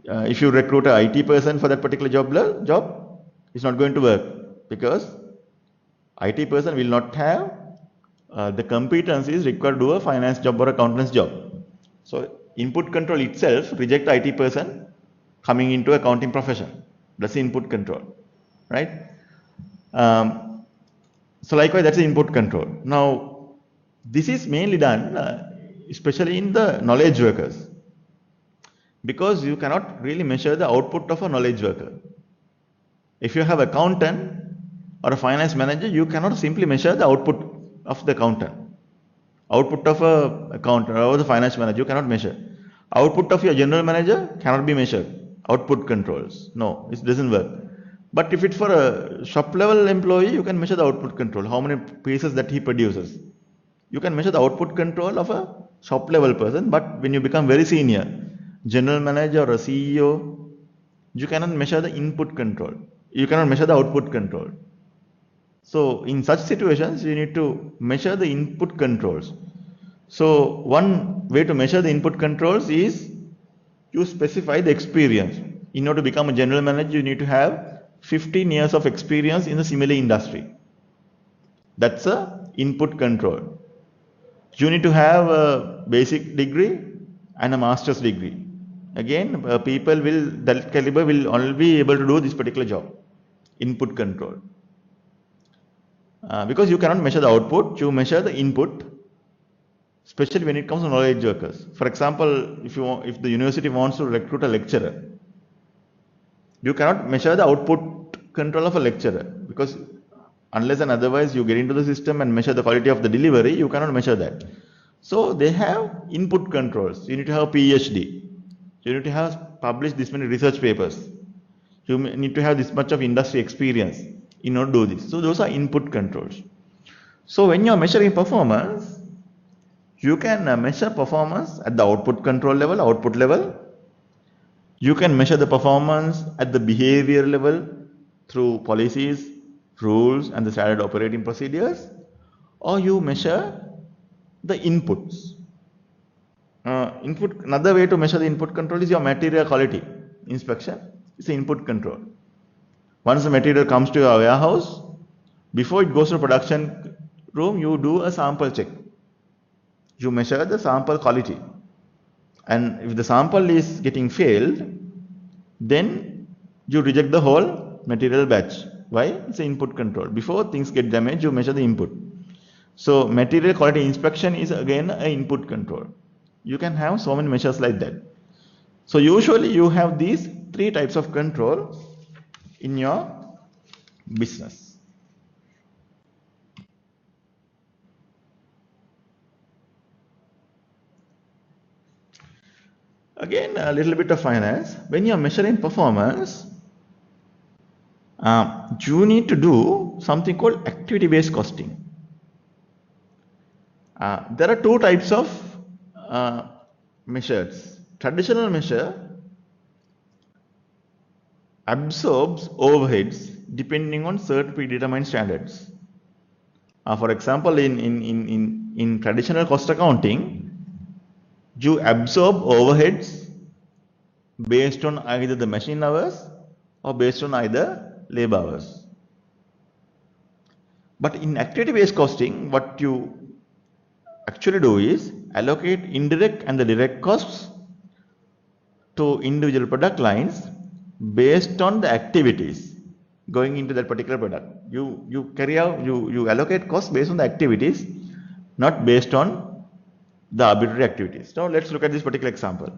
If you recruit an IT person for that particular job, it's not going to work because IT person will not have the competencies required to do a finance job or accountant's job. So input control itself reject IT person coming into accounting profession. That's the input control, right? So likewise, that's the input control. Now, this is mainly done, especially in the knowledge workers, because you cannot really measure the output of a knowledge worker. If you have accountant or a finance manager, you cannot simply measure the output of the accountant. Output of a accountant or the finance manager, you cannot measure. Output of your general manager cannot be measured. Output controls. No, it doesn't work. But if it's for a shop level employee, you can measure the output control, how many pieces that he produces. You can measure the output control of a shop level person, but when you become very senior, general manager or a CEO, you cannot measure the input control. You cannot measure the output control. So in such situations, you need to measure the input controls. So one way to measure the input controls is you specify the experience. In order to become a general manager, you need to have 15 years of experience in the similar industry. That's a input control. You need to have a basic degree and a master's degree. Again, people will, that caliber will only be able to do this particular job. Input control. Because you cannot measure the output, you measure the input, especially when it comes to knowledge workers. For example, if the university wants to recruit a lecturer, you cannot measure the output control of a lecturer, because unless and otherwise you get into the system and measure the quality of the delivery, you cannot measure that. So they have input controls. You need to have a PhD. You need to have published this many research papers. You need to have this much of industry experience in order to do this. So those are input controls. So when you are measuring performance, you can measure performance at the output control level, output level. You can measure the performance at the behavior level through policies, rules, and the standard operating procedures, or you measure the inputs. Another way to measure the input control is your material quality inspection. It's the input control. Once the material comes to your warehouse, before it goes to production room, you do a sample check. You measure the sample quality. And if the sample is getting failed, then you reject the whole material batch. Why? It's an input control. Before things get damaged, you measure the input. So material quality inspection is again an input control. You can have so many measures like that. So usually you have these three types of control in your business. Again, a little bit of finance. When you are measuring performance, you need to do something called activity-based costing. There are two types of measures. Traditional measure absorbs overheads depending on certain predetermined standards. For example, in traditional cost accounting, you absorb overheads based on either the machine hours or based on either labor hours. But in activity-based costing, what you actually do is allocate indirect and the direct costs to individual product lines based on the activities going into that particular product. You allocate costs based on the activities, not based on the arbitrary activities. Now let's look at this particular example.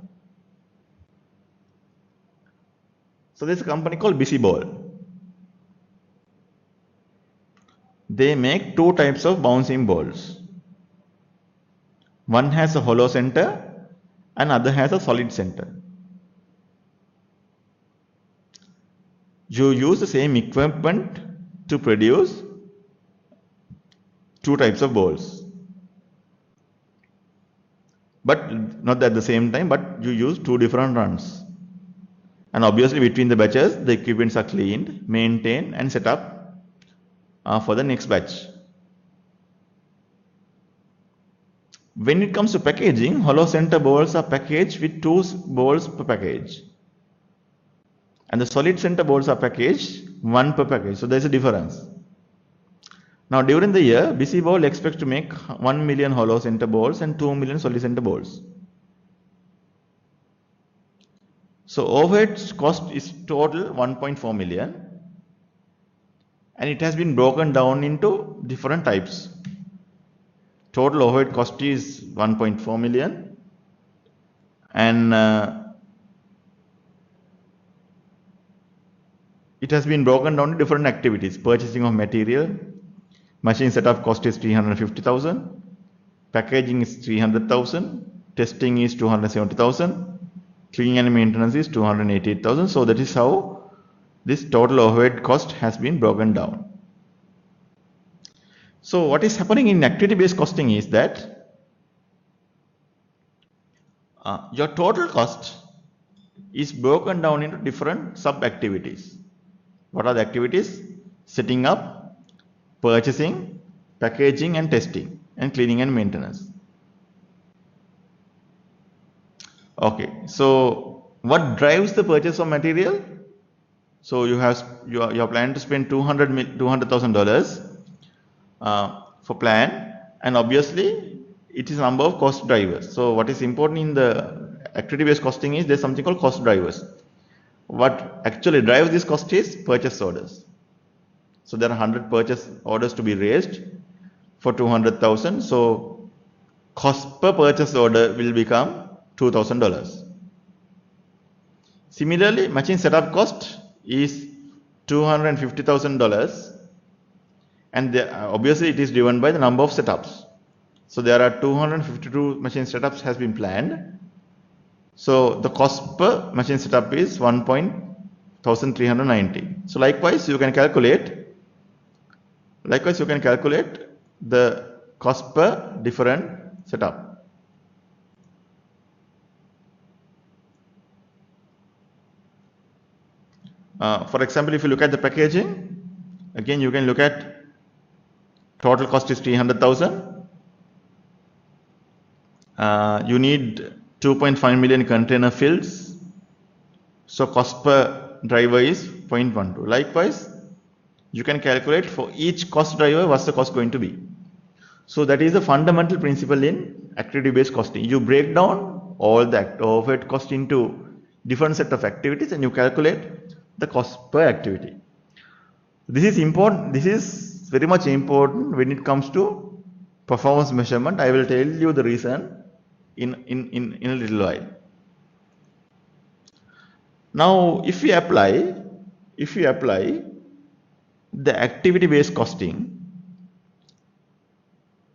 So there's a company called Busy Ball. They make two types of bouncing balls. One has a hollow center and other has a solid center. You use the same equipment to produce two types of balls, but not at the same time, but you use two different runs. And obviously between the batches, the equipments are cleaned, maintained and set up for the next batch. When it comes to packaging, hollow center balls are packaged with two balls per package. And the solid center balls are packaged one per package. So there's a difference. Now during the year, Busy Ball expects to make 1 million hollow center balls and 2 million solid center balls. So overhead cost is total 1.4 million. And it has been broken down into different types. Total overhead cost is 1.4 million. And it has been broken down to different activities. Purchasing of material, machine setup cost is 350,000, packaging is 300,000, testing is 270,000, cleaning and maintenance is 288,000. So that is how this total overhead cost has been broken down. So what is happening in activity-based costing is that your total cost is broken down into different sub-activities. What are the activities? Setting up, purchasing, packaging and testing, and cleaning and maintenance. Okay, so what drives the purchase of material? So you are planning to spend $200,000 for plan, and obviously it is a number of cost drivers. So what is important in the activity-based costing is there's something called cost drivers. What actually drives this cost is purchase orders. So there are 100 purchase orders to be raised for 200,000. So cost per purchase order will become $2,000. Similarly, machine setup cost is $250,000, and obviously it is driven by the number of setups. So there are 252 machine setups has been planned. So the cost per machine setup is 1,390. So likewise you can calculate the cost per different setup. For example, if you look at the packaging, again you can look at total cost is 300,000. You need 2.5 million container fills. So cost per driver is 0.12. Likewise, you can calculate for each cost driver what's the cost going to be. So that is the fundamental principle in activity-based costing. You break down all the overhead cost into different set of activities and you calculate the cost per activity. This is important. This is very much important when it comes to performance measurement. I will tell you the reason in a little while. Now, if we apply the activity-based costing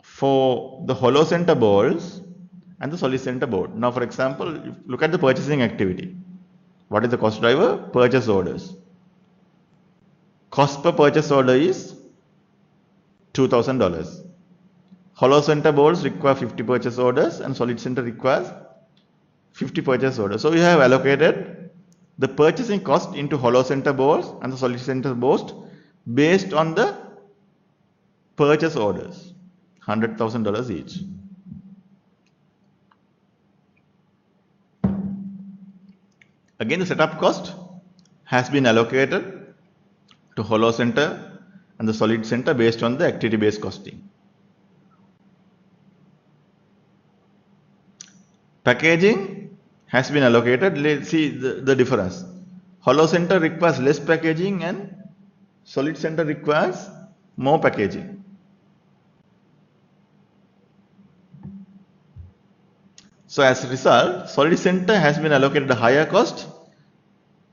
for the hollow center balls and the solid center board. Now, for example, look at the purchasing activity. What is the cost driver? Purchase orders. Cost per purchase order is $2,000. Hollow center balls require 50 purchase orders and solid center requires 50 purchase orders. So we have allocated the purchasing cost into hollow center balls and the solid center balls based on the purchase orders, $100,000 each. Again, the setup cost has been allocated to hollow center and the solid center based on the activity based costing. Packaging has been allocated. Let's see the difference. Hollow center requires less packaging and solid center requires more packaging. So as a result, solid center has been allocated a higher cost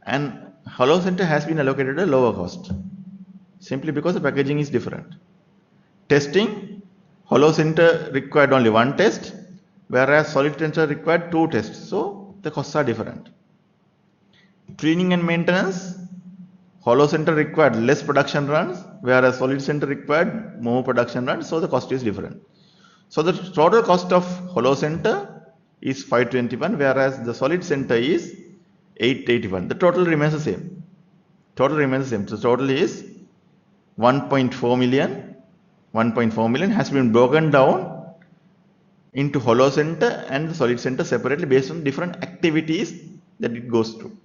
and hollow center has been allocated a lower cost, simply because the packaging is different. Testing, hollow center required only one test, whereas solid center required two tests. So the costs are different. Cleaning and maintenance, hollow center required less production runs, whereas solid center required more production runs, so the cost is different. So the total cost of hollow center is 521, whereas the solid center is 881. The total remains the same. Total remains the same. So total is 1.4 million. 1.4 million has been broken down into hollow center and the solid center separately based on different activities that it goes through.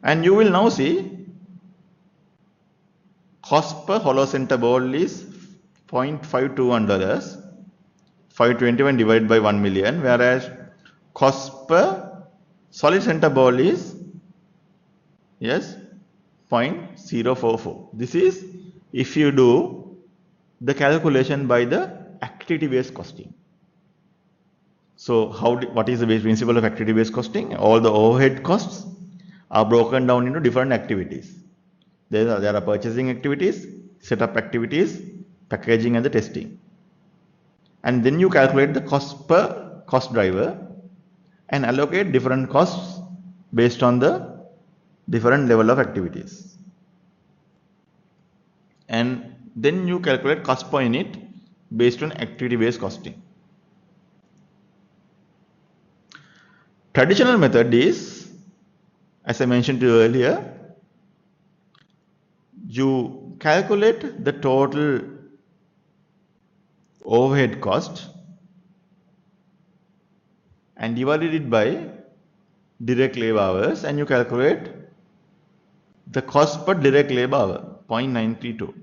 And you will now see cost per hollow center ball is $0.521, 521 divided by 1 million, whereas cost per solid center ball is, yes, 0.044. This is if you do the calculation by the activity based costing. So what is the principle of activity based costing? All the overhead costs are broken down into different activities. There are purchasing activities, setup activities, packaging and the testing. And then you calculate the cost per cost driver and allocate different costs based on the different level of activities. And then you calculate cost per unit based on activity based costing. Traditional method is, as I mentioned to you earlier, you calculate the total overhead cost and divide it by direct labor hours and you calculate the cost per direct labor hour, 0.932.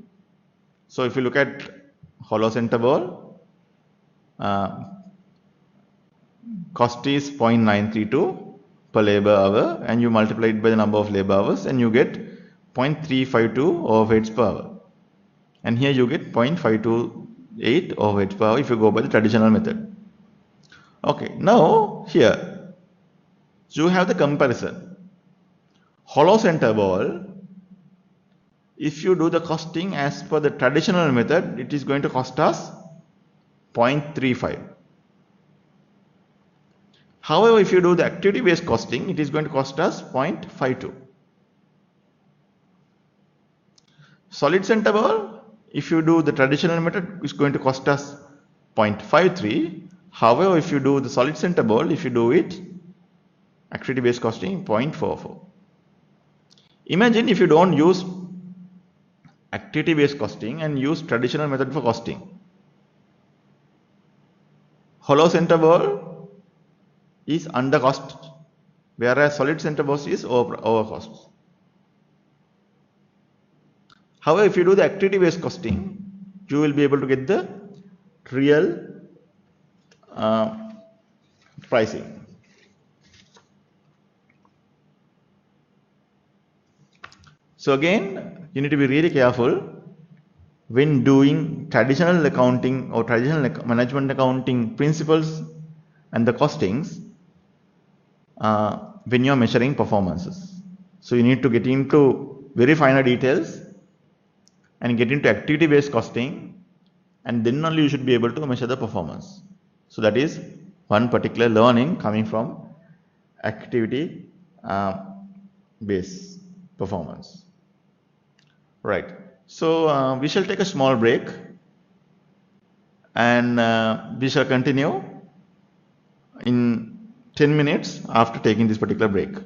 So if you look at hollow center ball, cost is 0.932 per labor hour and you multiply it by the number of labor hours and you get 0.352 overheads per hour. And here you get 0.528 overheads per hour if you go by the traditional method. Okay, now here you have the comparison. Hollow center ball, if you do the costing as per the traditional method, it is going to cost us 0.35. However, if you do the activity based costing, it is going to cost us 0.52. Solid center ball, if you do the traditional method, it's going to cost us 0.53. However, if you do the solid center ball, if you do it activity based costing, 0.44. Imagine if you don't use activity based costing and use traditional method for costing. Hollow center ball is under cost, whereas solid center ball is over cost. However, if you do the activity based costing, you will be able to get the real pricing. So again, you need to be really careful when doing traditional accounting or traditional management accounting principles and the costings when you are measuring performances. So you need to get into very finer details and get into activity based costing, and then only you should be able to measure the performance. So that is one particular learning coming from activity based performance. Right. So we shall take a small break and we shall continue in 10 minutes after taking this particular break.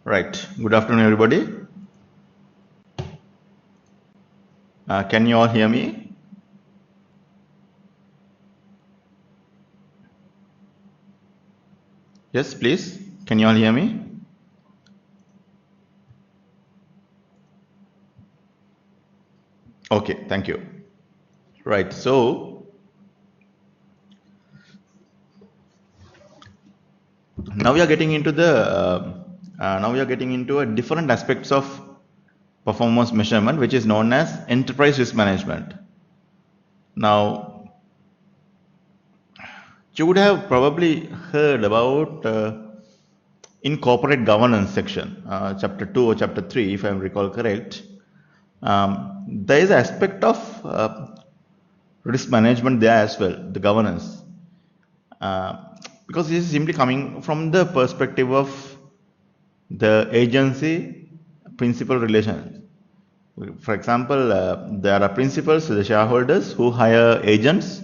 Right. Good afternoon, everybody. Can you all hear me? Yes, please. Can you all hear me? Okay, thank you. Right. So now we are getting into a different aspects of performance measurement, which is known as enterprise risk management. Now, you would have probably heard about in corporate governance section, chapter 2 or chapter 3, if I recall correct. There is an aspect of risk management there as well, the governance. Because this is simply coming from the perspective of the agency principal relations. For example, there are principals, the shareholders who hire agents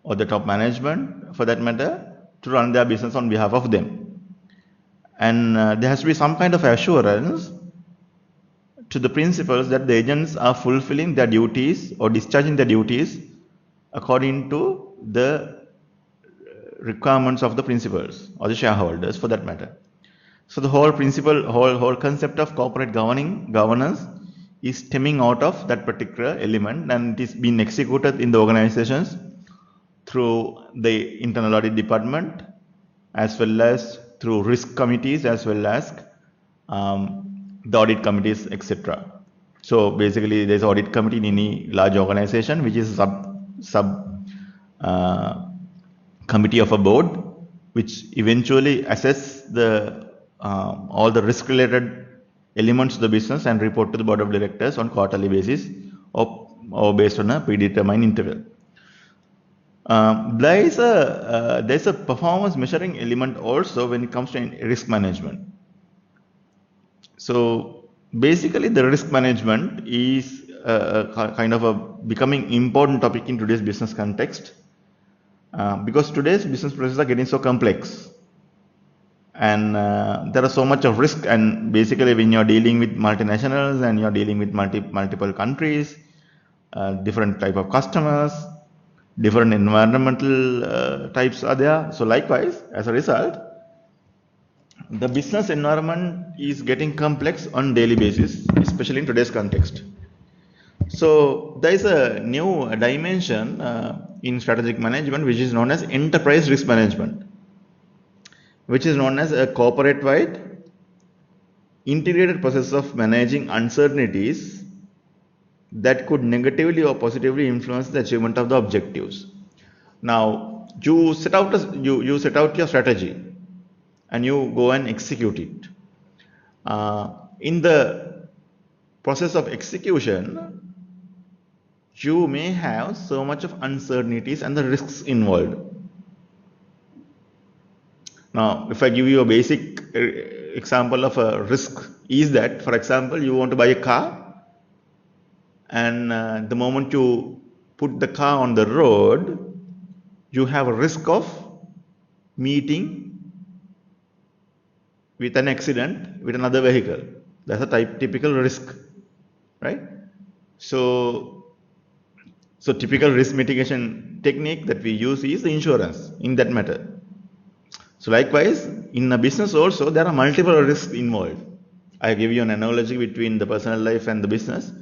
or the top management for that matter to run their business on behalf of them. And there has to be some kind of assurance to the principals that the agents are fulfilling their duties or discharging their duties according to the requirements of the principals or the shareholders for that matter. So the whole whole concept of corporate governance is stemming out of that particular element, and it is being executed in the organizations through the internal audit department, as well as through risk committees, as well as the audit committees, etc. So basically, there's audit committee in any large organization, which is sub committee of a board, which eventually assess the all the risk related elements of the business and report to the board of directors on quarterly basis or based on a predetermined interval. There's a performance measuring element also when it comes to risk management. So basically, the risk management is kind of a becoming important topic in today's business context, because today's business processes are getting so complex, and there are so much of risk. And basically, when you're dealing with multinationals and you're dealing with multiple countries, different type of customers, different environmental types are there. So likewise, as a result, the business environment is getting complex on daily basis, especially in today's context. So there is a new dimension in strategic management, which is known as enterprise risk management, which is known as a corporate-wide integrated process of managing uncertainties that could negatively or positively influence the achievement of the objectives. Now, you set out your strategy and you go and execute it. In the process of execution, you may have so much of uncertainties and the risks involved. Now, if I give you a basic example of a risk, is that, for example, you want to buy a car, and the moment you put the car on the road, you have a risk of meeting with an accident with another vehicle. That's a typical risk, right? So typical risk mitigation technique that we use is the insurance in that matter. So likewise, in a business also, there are multiple risks involved. I give you an analogy between the personal life and the business.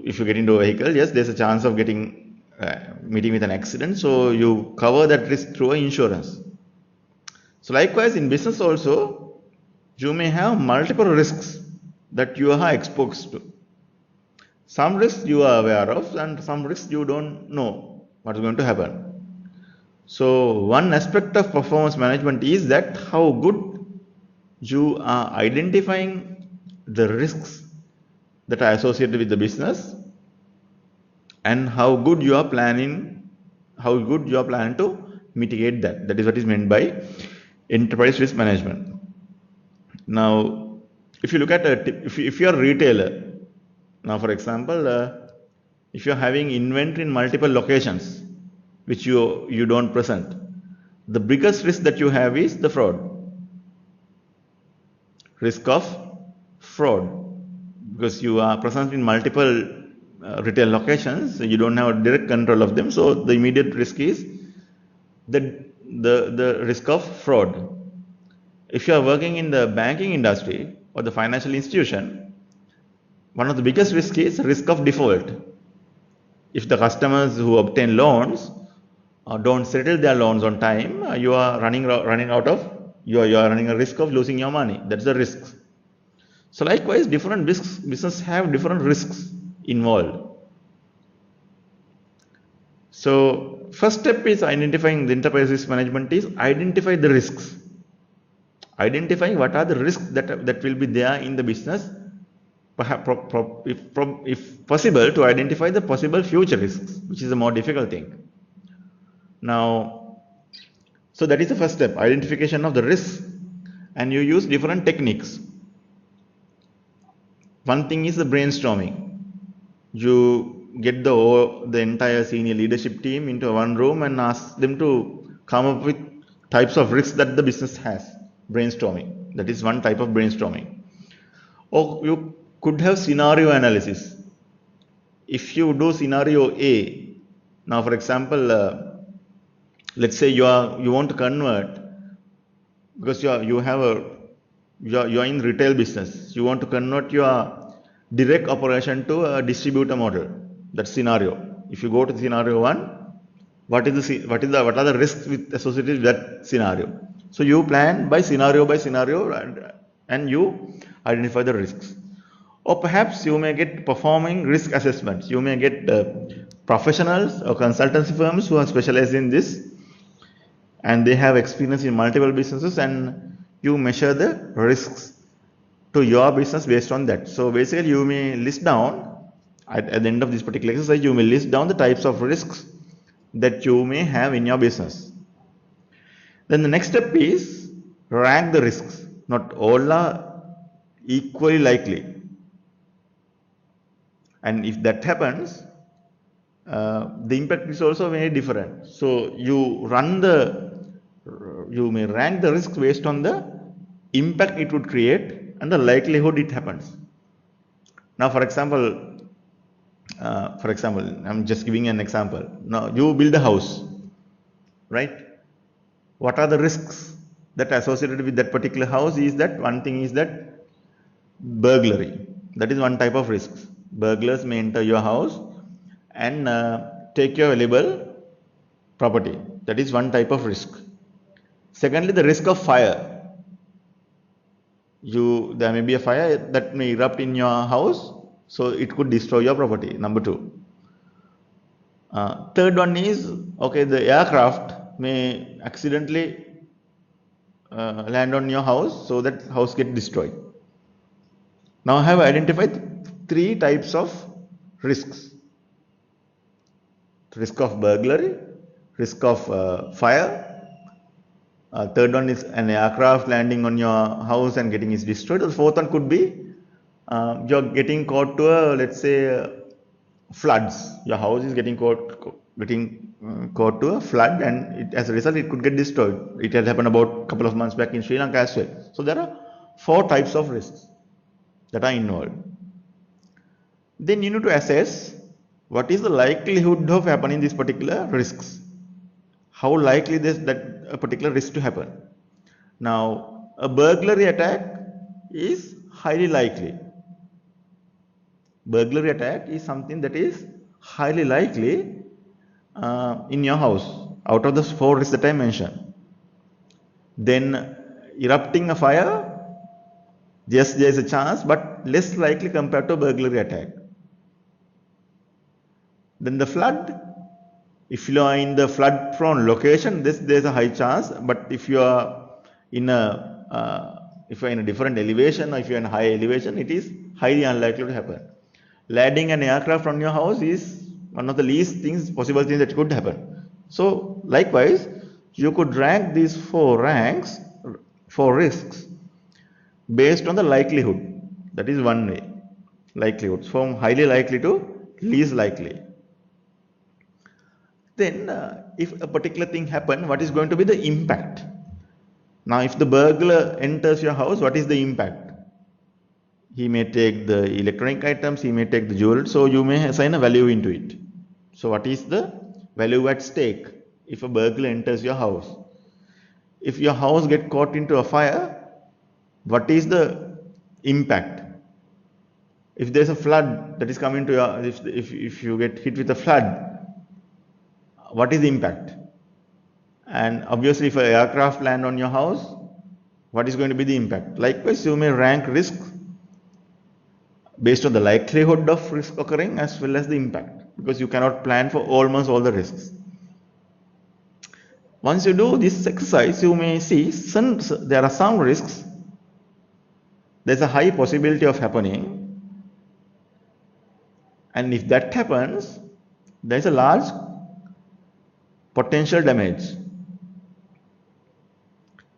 If you get into a vehicle, yes, there's a chance of getting meeting with an accident. So you cover that risk through insurance. So likewise, in business also, you may have multiple risks that you are exposed to. Some risks you are aware of, and some risks you don't know what's going to happen. So one aspect of performance management is that how good you are identifying the risks that are associated with the business, and how good you are planning to mitigate that. That is what is meant by enterprise risk management. Now, if you look at if you are a retailer, now for example, if you are having inventory in multiple locations which you don't present, the biggest risk that you have is the fraud. risk of fraud, because you are present in multiple retail locations, so you don't have direct control of them. So the immediate risk is the risk of fraud. If you are working in the banking industry or the financial institution, one of the biggest risks is risk of default. If the customers who obtain loans don't settle their loans on time, you are running a risk of losing your money. That's the risk. So likewise, different business have different risks involved. So first step is identifying the enterprise risk management is identify the risks. Identifying what are the risks that will be there in the business. Perhaps, if possible, to identify the possible future risks, which is a more difficult thing. Now, so that is the first step, identification of the risks, and you use different techniques. One thing is the brainstorming. You get the entire senior leadership team into one room and ask them to come up with types of risks that the business has. Brainstorming. That is one type of brainstorming. Or you could have scenario analysis. If you do scenario A, now for example, let's say you want to convert, because you are in retail business, you want to convert your direct operation to a distributor model. That scenario. If you go to scenario 1, what are the risks associated with that scenario? So you plan by scenario and you identify the risks. Or perhaps you may get performing risk assessments. You may get professionals or consultancy firms who are specialized in this, and they have experience in multiple businesses, and you measure the risks to your business based on that. So basically you may list down, at the end of this particular exercise, you may list down the types of risks that you may have in your business. Then the next step is rank the risks. Not all are equally likely. And if that happens, the impact is also very different. So you may rank the risk based on the impact it would create and the likelihood it happens. Now, for example, I'm just giving an example. Now you build a house, right? What are the risks that are associated with that particular house? Is that one thing is that burglary. That is one type of risk. Burglars may enter your house and take your valuable property. That is one type of risk. Secondly, the risk of fire. There may be a fire that may erupt in your house, so it could destroy your property. Number 2. Third one is, the aircraft may accidentally land on your house, so that house gets destroyed. Now I have identified 3 types of risks. Risk of burglary, risk of fire. Third one is an aircraft landing on your house and getting it destroyed. The fourth one could be you're getting caught to let's say floods. Your house is getting caught to a flood, and as a result it could get destroyed. It has happened about a couple of months back in Sri Lanka as well. So there are 4 types of risks that are involved. Then you need to assess what is the likelihood of happening these particular risks. How likely that a particular risk to happen. Now, a burglary attack is highly likely. Burglary attack is something that is highly likely in your house, out of the 4 risks that I mentioned. Then erupting a fire, yes, there is a chance, but less likely compared to a burglary attack. Then the flood, if you are in the flood prone location, there is a high chance, but if you are in a different elevation, or if you are in a high elevation, it is highly unlikely to happen. Landing an aircraft on your house is one of the least possible things that could happen. So likewise, you could rank these 4 risks based on the likelihood. That is one way. Likelihoods from highly likely to least likely. Then if a particular thing happens, what is going to be the impact? Now if the burglar enters your house, what is the impact? He may take the electronic items, he may take the jewelry, so you may assign a value into it. So what is the value at stake if a burglar enters your house? If your house get caught into a fire, what is the impact? If there's a flood that is coming to your, if you get hit with a flood, what is the impact? And obviously if an aircraft land on your house, what is going to be the impact? Likewise, you may rank risk based on the likelihood of risk occurring as well as the impact, because you cannot plan for almost all the risks. Once you do this exercise, you may see there are some risks, there's a high possibility of happening, and if that happens, there's a large potential damage.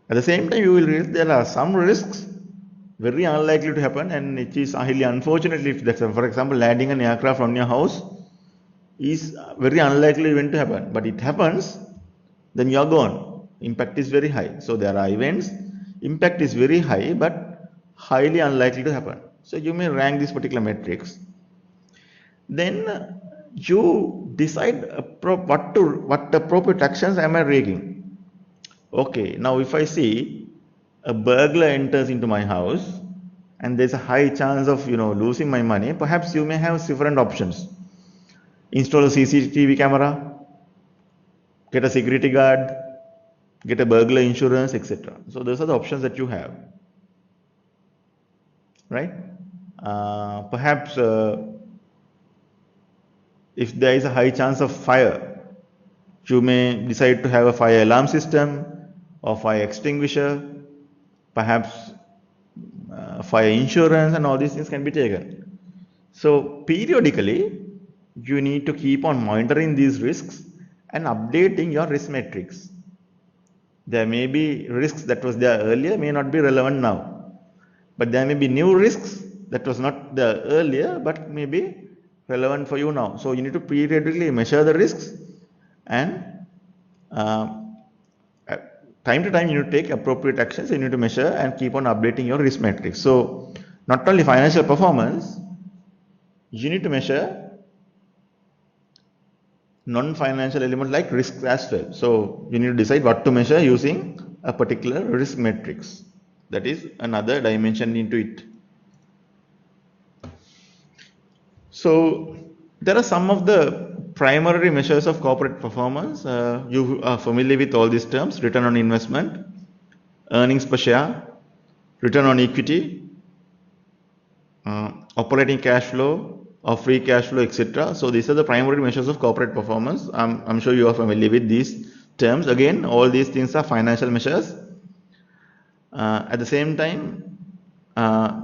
At the same time, you will realize there are some risks very unlikely to happen, and it is highly unfortunate if that's, for example, landing an aircraft on your house is very unlikely event to happen, but it happens, then you are gone. Impact is very high. So there are events, impact is very high, but highly unlikely to happen. So you may rank this particular matrix. Then you decide what appropriate actions am I taking. Okay, now if I see a burglar enters into my house and there's a high chance of losing my money, perhaps you may have different options. Install a CCTV camera, get a security guard, get a burglar insurance, etc. So those are the options that you have, right? Perhaps if there is a high chance of fire, you may decide to have a fire alarm system or fire extinguisher, perhaps fire insurance, and all these things can be taken. So periodically, you need to keep on monitoring these risks and updating your risk matrix. There may be risks that was there earlier may not be relevant now, but there may be new risks that was not there earlier but may be relevant for you now. So you need to periodically measure the risks, and time to time you need to take appropriate actions. You need to measure and keep on updating your risk matrix. So not only financial performance, you need to measure non-financial elements like risks as well. So you need to decide what to measure using a particular risk matrix. That is another dimension into it. So there are some of the primary measures of corporate performance. You are familiar with all these terms: return on investment, earnings per share, return on equity, operating cash flow or free cash flow, etc. So these are the primary measures of corporate performance. I'm sure you are familiar with these terms. Again, all these things are financial measures. At the same time,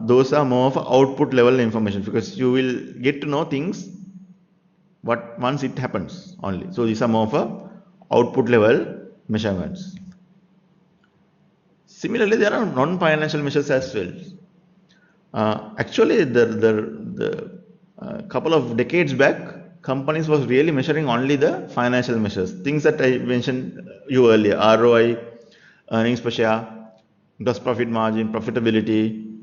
those are more of output level information, because you will get to know things once it happens only. So these are more of a output level measurements. Similarly, there are non-financial measures as well. Actually, the couple of decades back, companies was really measuring only the financial measures, things that I mentioned you earlier: ROI, earnings per share, gross profit margin, profitability,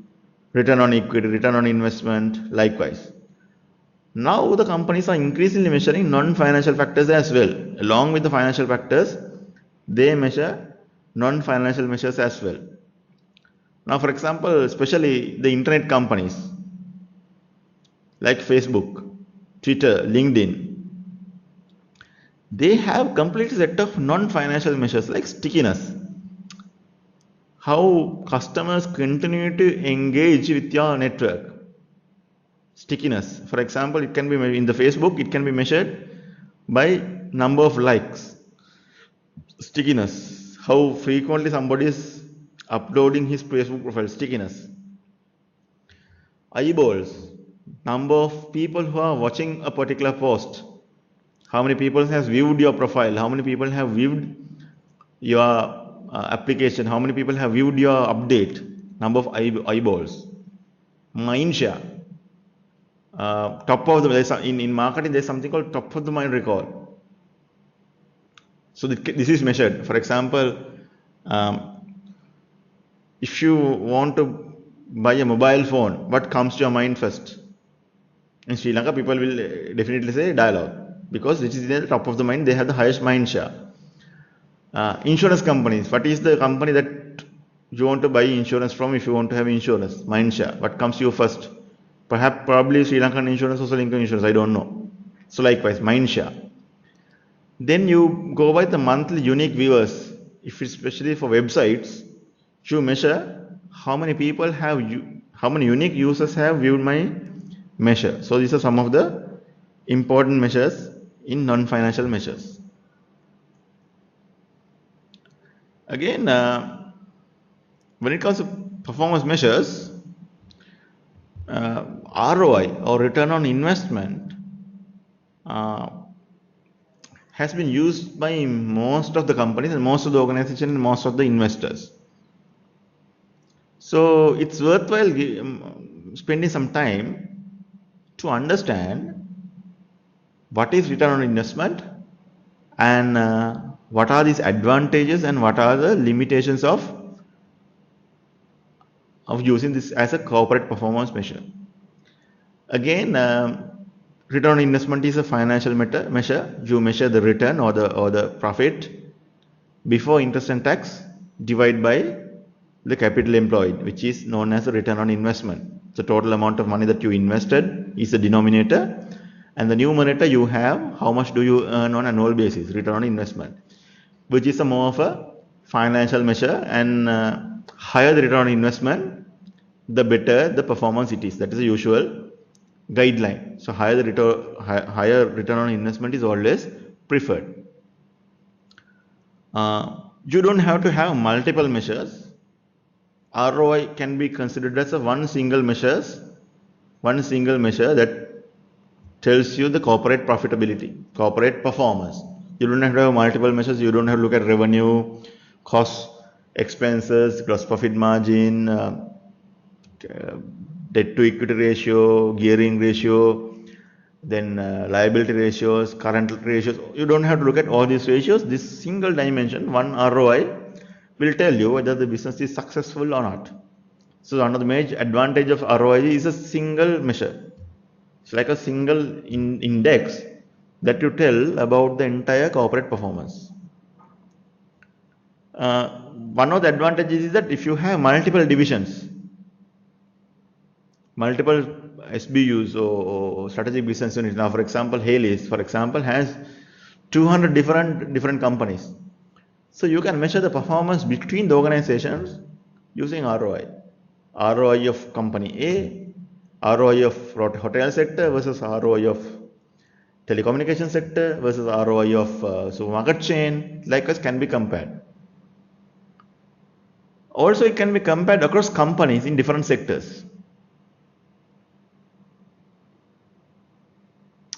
return on equity, return on investment, likewise. Now the companies are increasingly measuring non-financial factors as well. Along with the financial factors, they measure non-financial measures as well. Now, for example, especially the internet companies like Facebook, Twitter, LinkedIn, they have complete set of non-financial measures like stickiness. How customers continue to engage with your network. Stickiness. For example, it can be in the Facebook, it can be measured by number of likes. Stickiness. How frequently somebody is uploading his Facebook profile. Stickiness. Eyeballs. Number of people who are watching a particular post. How many people has viewed your profile? How many people have viewed your application? How many people have viewed your update? Number of eyeballs. Mind share. Top of the in marketing, there's something called top of the mind recall. So this is measured. For example, if you want to buy a mobile phone, what comes to your mind first? In Sri Lanka, people will definitely say dialogue because it is the top of the mind. They have the highest mind share. Insurance companies. What is the company that you want to buy insurance from if you want to have insurance? Mind share. What comes to you first? Perhaps, probably Sri Lankan insurance or Sri Lankan insurance. I don't know. So likewise, mind share. Then you go by the monthly unique viewers. If it's especially for websites, you measure how many people have how many unique users have viewed my measure. So these are some of the important measures in non-financial measures. Again, when it comes to performance measures, ROI or return on investment uh, has been used by most of the companies and most of the organizations and most of the investors. So it's worthwhile spending some time to understand what is return on investment and what are these advantages and what are the limitations of using this as a corporate performance measure. Again, return on investment is a financial measure. You measure the return or the profit before interest and tax divided by the capital employed, which is known as the return on investment. The total amount of money that you invested is the denominator, and the numerator you have how much do you earn on an annual basis, return on investment, which is a more of a financial measure, and higher the return on investment, the better the performance it is. That is the usual guideline. So higher return on investment is always preferred. You don't have to have multiple measures. ROI can be considered as one single measure that tells you the corporate profitability, corporate performance. You don't have to have multiple measures. You don't have to look at revenue, cost, expenses, gross profit margin, debt to equity ratio, gearing ratio, then liability ratios, current ratios. You don't have to look at all these ratios. This single dimension, one ROI, will tell you whether the business is successful or not. So one of the major advantage of ROI is a single measure. It's like a single index that you tell about the entire corporate performance. One of the advantages is that if you have multiple divisions, multiple SBUs or strategic business units. Now, for example, Haley's, for example, has 200 different companies. So you can measure the performance between the organizations using ROI. ROI of company A, ROI of hotel sector versus ROI of telecommunication sector versus ROI of supermarket chain. Likewise, can be compared. Also, it can be compared across companies in different sectors.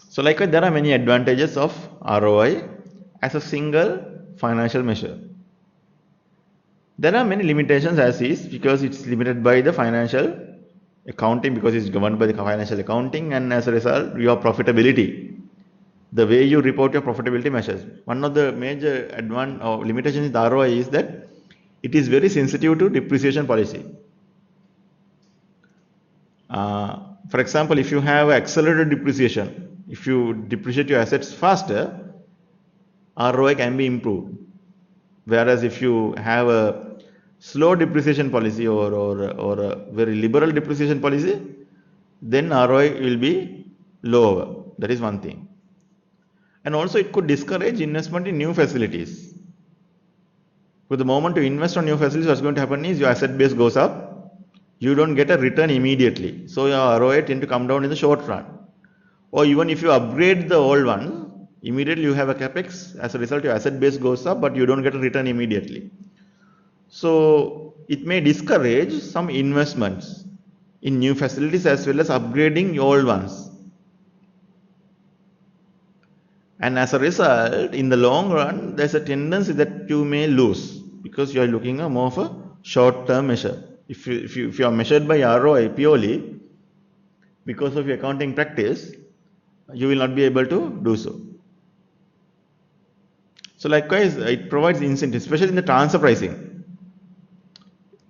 So likewise, there are many advantages of ROI as a single financial measure. There are many limitations as is because it's limited by the financial accounting, because it's governed by the financial accounting, and as a result, your profitability, the way you report your profitability measures. One of the major limitations in the ROI is that it is very sensitive to depreciation policy. For example, if you have accelerated depreciation, if you depreciate your assets faster, ROI can be improved. Whereas if you have a slow depreciation policy or a very liberal depreciation policy, then ROI will be lower. That is one thing. And also it could discourage investment in new facilities. Because the moment you invest on new facilities, what's going to happen is your asset base goes up, you don't get a return immediately. So your ROI tend to come down in the short run. Or even if you upgrade the old one, immediately you have a capex. As a result, your asset base goes up, but you don't get a return immediately. So it may discourage some investments in new facilities as well as upgrading old ones. And as a result, in the long run, there's a tendency that you may lose because you are looking at more of a short-term measure. If you are measured by ROI purely because of your accounting practice, you will not be able to do so. So likewise, it provides incentives, especially in the transfer pricing.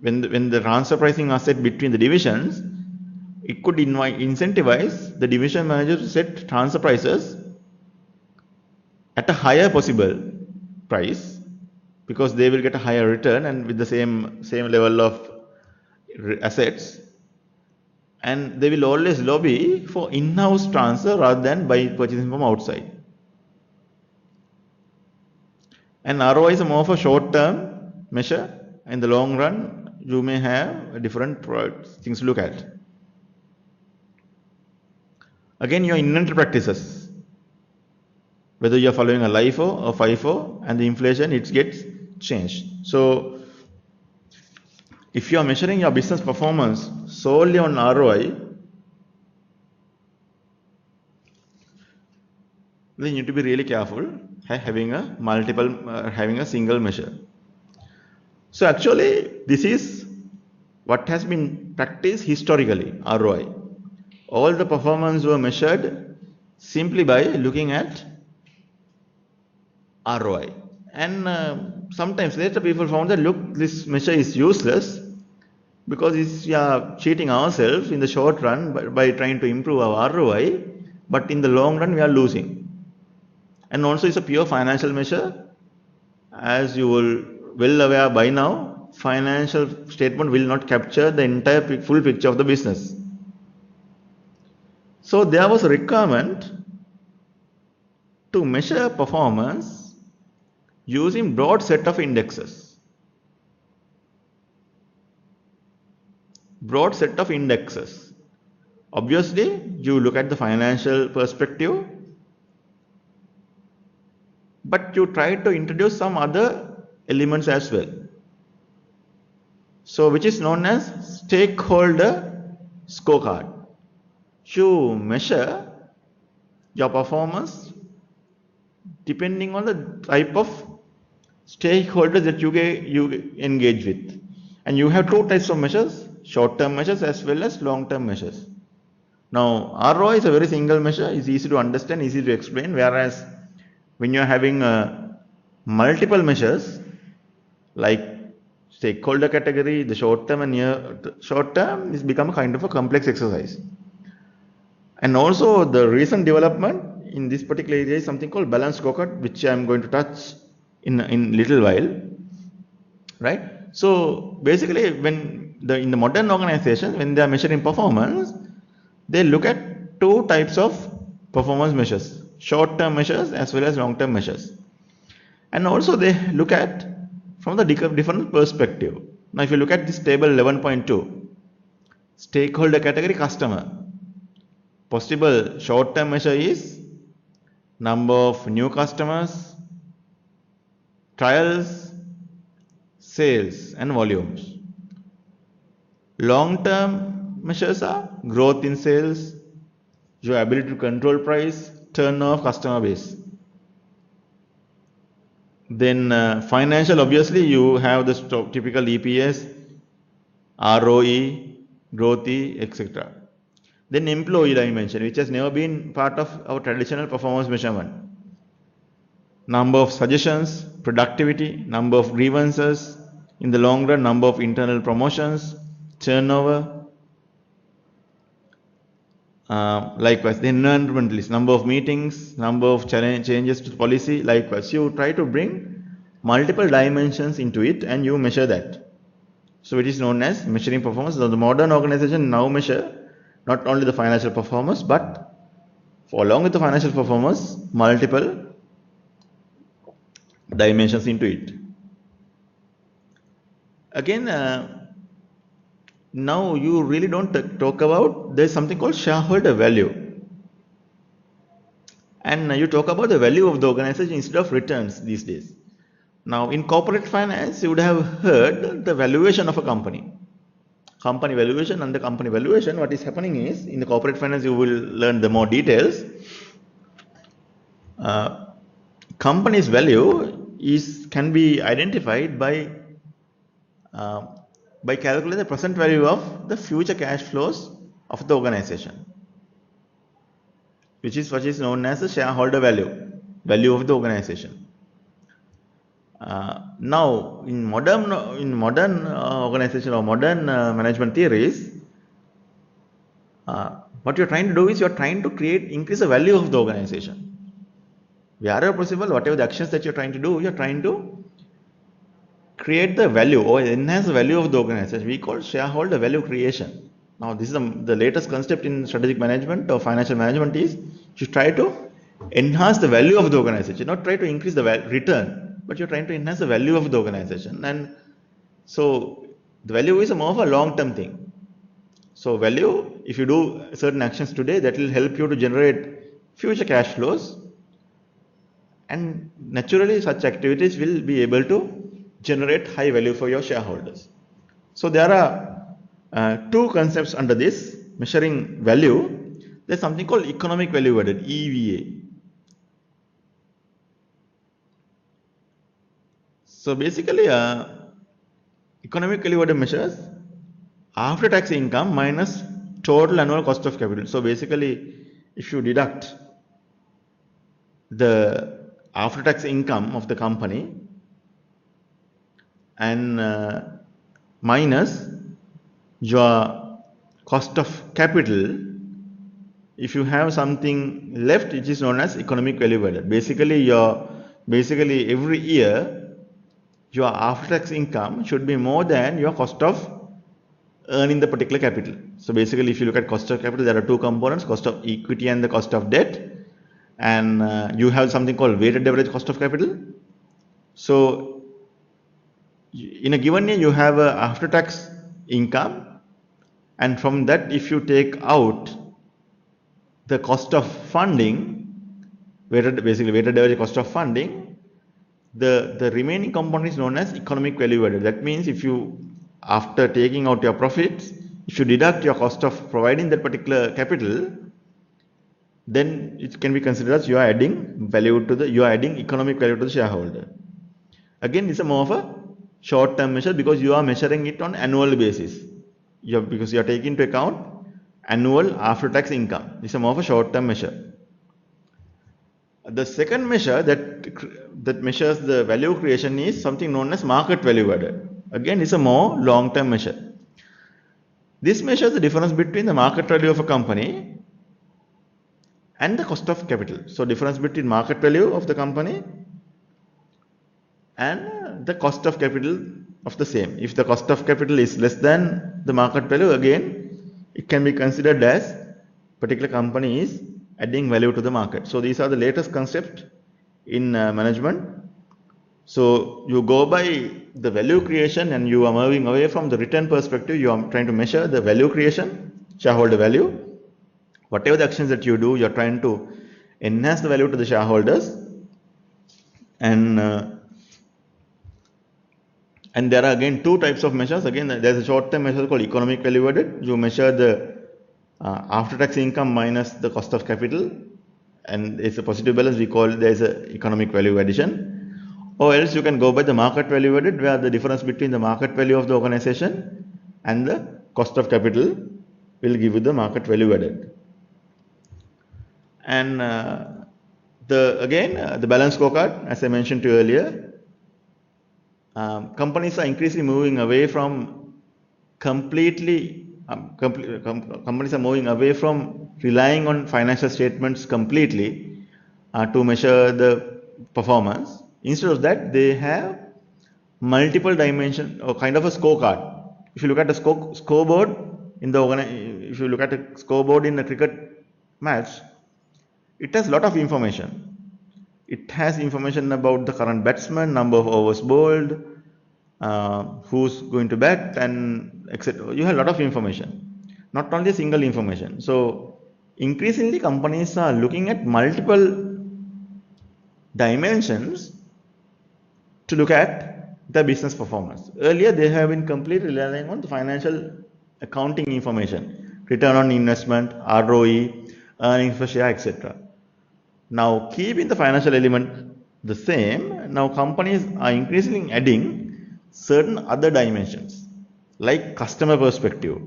when the transfer pricing are set between the divisions, it could incentivize the division manager to set transfer prices at a higher possible price, because they will get a higher return and with the same level of assets, and they will always lobby for in-house transfer rather than by purchasing from outside. And ROI is more of a short-term measure. In the long run, you may have different things to look at. Again, your inventory practices, whether you are following a LIFO or FIFO, and the inflation, it gets changed. So if you are measuring your business performance solely on ROI, then you need to be really careful having a single measure. So actually, this is what has been practiced historically, ROI. All the performance were measured simply by looking at ROI. And sometimes later people found that, look, this measure is useless because we are cheating ourselves in the short run by trying to improve our ROI, but in the long run we are losing. And also it's a pure financial measure. As you will well aware by now, financial statement will not capture the entire full picture of the business. So there was a requirement to measure performance using broad set of indexes. Broad set of indexes. Obviously, you look at the financial perspective, but you try to introduce some other elements as well. So which is known as stakeholder scorecard. You measure your performance depending on the type of stakeholders that you engage with. And you have two types of measures, short-term measures as well as long-term measures. Now, ROI is a very single measure, it's easy to understand, easy to explain, whereas when you're having multiple measures like stakeholder category, the short-term and short-term, is become a kind of a complex exercise. And also the recent development in this particular area is something called balanced scorecard, which I'm going to touch in little while, right? So basically, in the modern organization, when they are measuring performance, they look at two types of performance measures, short-term measures as well as long-term measures. And also they look at from the different perspective. Now if you look at this table 11.2, stakeholder category, customer. Possible short-term measure is number of new customers, trials, sales and volumes. Long-term measures are growth in sales, your ability to control price, turnover, customer base. Then financial, obviously you have the typical EPS, ROE, growth, etc. Then employee dimension, which has never been part of our traditional performance measurement. Number of suggestions, productivity, number of grievances, in the long run, number of internal promotions, turnover. Likewise, the environmentalist, number of meetings, number of changes to policy. Likewise, you try to bring multiple dimensions into it and you measure that. So it is known as measuring performance. So the modern organization now measure not only the financial performance, but along with the financial performance, multiple dimensions into it. Again, now you really don't talk about, there's something called shareholder value. And you talk about the value of the organization instead of returns these days. Now in corporate finance, you would have heard the valuation of a company. Company valuation. Under company valuation, what is happening is, in the corporate finance you will learn the more details. Company's value can be identified by calculating the present value of the future cash flows of the organization, which is what is known as the shareholder value of the organization. Now, in modern organization or modern management theories, what you're trying to do is you're trying to increase the value of the organization. Wherever possible, whatever the actions that you're trying to do, you're trying to create the value or enhance the value of the organization. We call shareholder value creation. Now, this is the latest concept in strategic management or financial management is you try to enhance the value of the organization, not try to increase the return, but you're trying to enhance the value of the organization. And so the value is more of a long-term thing. So value, if you do certain actions today, that will help you to generate future cash flows, and naturally such activities will be able to generate high value for your shareholders. So there are two concepts under this measuring value. There's something called economic value added, EVA. So basically economic value added measures after tax income minus total annual cost of capital. So basically if you deduct the after tax income of the company and minus your cost of capital, if you have something left, it is known as economic value added. Basically every year your after tax income should be more than your cost of earning the particular capital. So basically if you look at cost of capital, there are two components, cost of equity and the cost of debt. And you have something called weighted average cost of capital. So in a given year you have a after tax income, and from that if you take out the cost of funding, basically weighted average cost of funding, the remaining component is known as economic value added. That means if you, after taking out your profits, if you deduct your cost of providing that particular capital, then it can be considered as you are adding economic value to the shareholder. Again, it's a more of a short-term measure because you are measuring it on annual basis. Because you are taking into account annual after-tax income. It's a more of a short-term measure. The second measure that measures the value creation is something known as market value added. Again, it's a more long-term measure. This measures the difference between the market value of a company and the cost of capital. So difference between market value of the company and the cost of capital of the same. If the cost of capital is less than the market value, again it can be considered as particular company is adding value to the market. So these are the latest concepts in management. So you go by the value creation and you are moving away from the return perspective. You are trying to measure the value creation, shareholder value. Whatever the actions that you do, you are trying to enhance the value to the shareholders. And there are again two types of measures. Again, there's a short-term measure called economic value added. You measure the after-tax income minus the cost of capital, and it's a positive balance. We call there's a economic value addition. Or else you can go by the market value added, where the difference between the market value of the organization and the cost of capital will give you the market value added. And the balance scorecard, as I mentioned to you earlier, companies are increasingly moving away from companies are moving away from relying on financial statements completely to measure the performance. Instead of that, they have multiple dimension or kind of a scorecard. If you look at the scoreboard in if you look at a scoreboard in a cricket match, it has a lot of information. It has information about the current batsman, number of overs bowled, who's going to bat, and etc. You have a lot of information, not only single information. So increasingly companies are looking at multiple dimensions to look at the business performance. Earlier they have been completely relying on the financial accounting information, return on investment, ROE, earnings per share, etc. Now, keeping the financial element the same, now companies are increasingly adding certain other dimensions like customer perspective,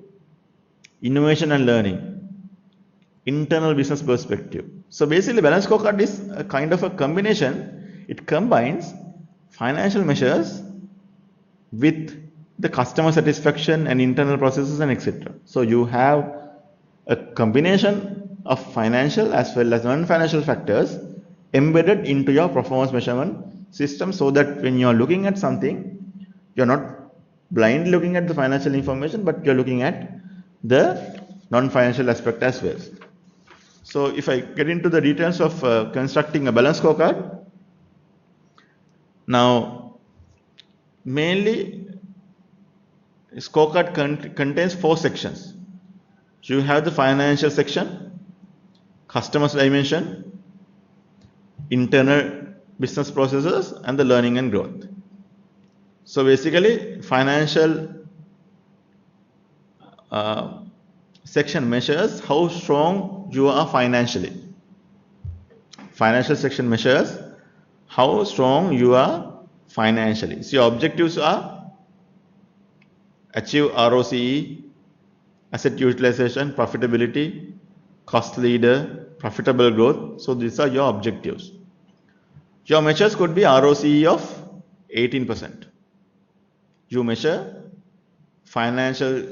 innovation and learning, internal business perspective. So basically balance scorecard is a kind of a combination. It combines financial measures with the customer satisfaction and internal processes and etc. So you have a combination of financial as well as non-financial factors embedded into your performance measurement system, so that when you are looking at something, you're not blindly looking at the financial information, but you're looking at the non-financial aspect as well. So if I get into the details of constructing a balance scorecard, now mainly scorecard contains 4 sections. So you have the financial section, customers dimension, internal business processes, and the learning and growth. So basically, financial section measures how strong you are financially. Financial section measures how strong you are financially. So your objectives are achieve ROCE, asset utilization, profitability, cost leader, profitable growth. So these are your objectives. Your measures could be ROCE of 18%. You measure financial,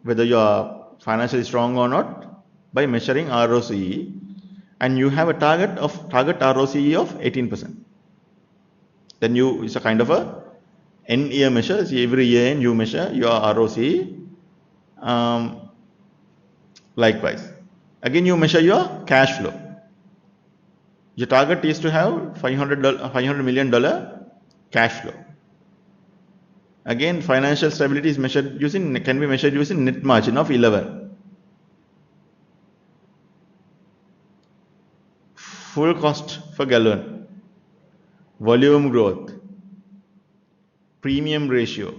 whether you are financially strong or not, by measuring ROCE, and you have a target ROCE of 18%. Then it's a kind of a N year measure. So every year you measure your ROCE. Likewise, again you measure your cash flow. Your target is to have $500 million cash flow. Again, financial stability is can be measured using net margin of 11. Full cost per gallon, volume growth, premium ratio,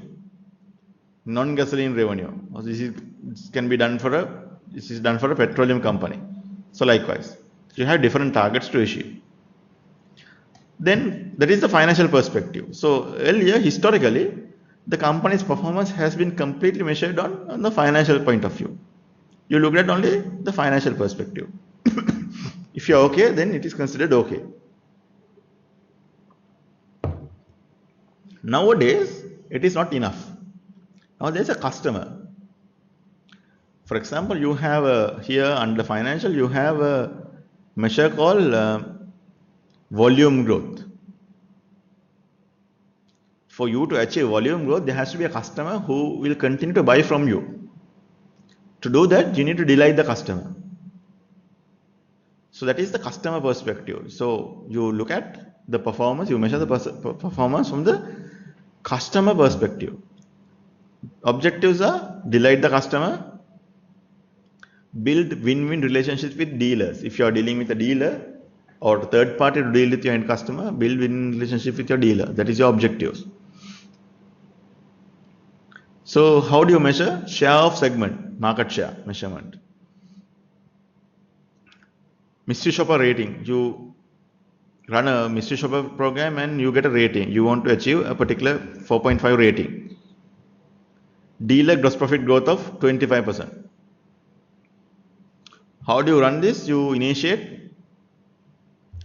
non-gasoline revenue. This can be done for a petroleum company. So likewise, you have different targets to achieve. Then that is the financial perspective. So earlier, historically, the company's performance has been completely measured on the financial point of view. You look at only the financial perspective. If you're okay, then it is considered okay. Nowadays, it is not enough. Now there's a customer. For example, you have here under financial, you have a measure called volume growth. For you to achieve volume growth, there has to be a customer who will continue to buy from you. To do that, you need to delight the customer. So that is the customer perspective. So you look at the performance, you measure the performance from the customer perspective. Objectives are delight the customer, build win-win relationships with dealers. If you are dealing with a dealer or a third party to deal with your end customer, build win-win relationship with your dealer. That is your objectives. So how do you measure? Share of segment, market share measurement. Mystery shopper rating. You run a mystery shopper program and you get a rating. You want to achieve a particular 4.5 rating. Dealer gross profit growth of 25%. How do you run this? You initiate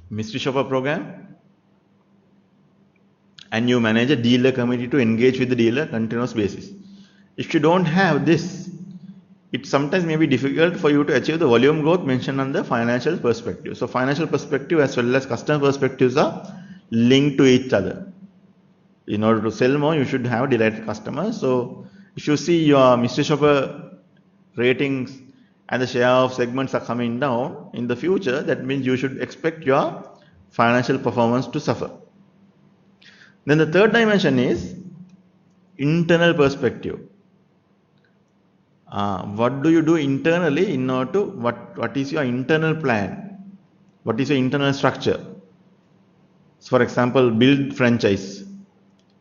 mystery shopper program and you manage a dealer committee to engage with the dealer continuous basis. If you don't have this, it sometimes may be difficult for you to achieve the volume growth mentioned on the financial perspective. So financial perspective as well as customer perspectives are linked to each other. In order to sell more, you should have delighted customers. So if you see your mystery shopper ratings and the share of segments are coming down in the future, that means you should expect your financial performance to suffer. Then the third dimension is internal perspective. What do you do internally in order to, what is your internal plan? What is your internal structure? So for example, build franchise,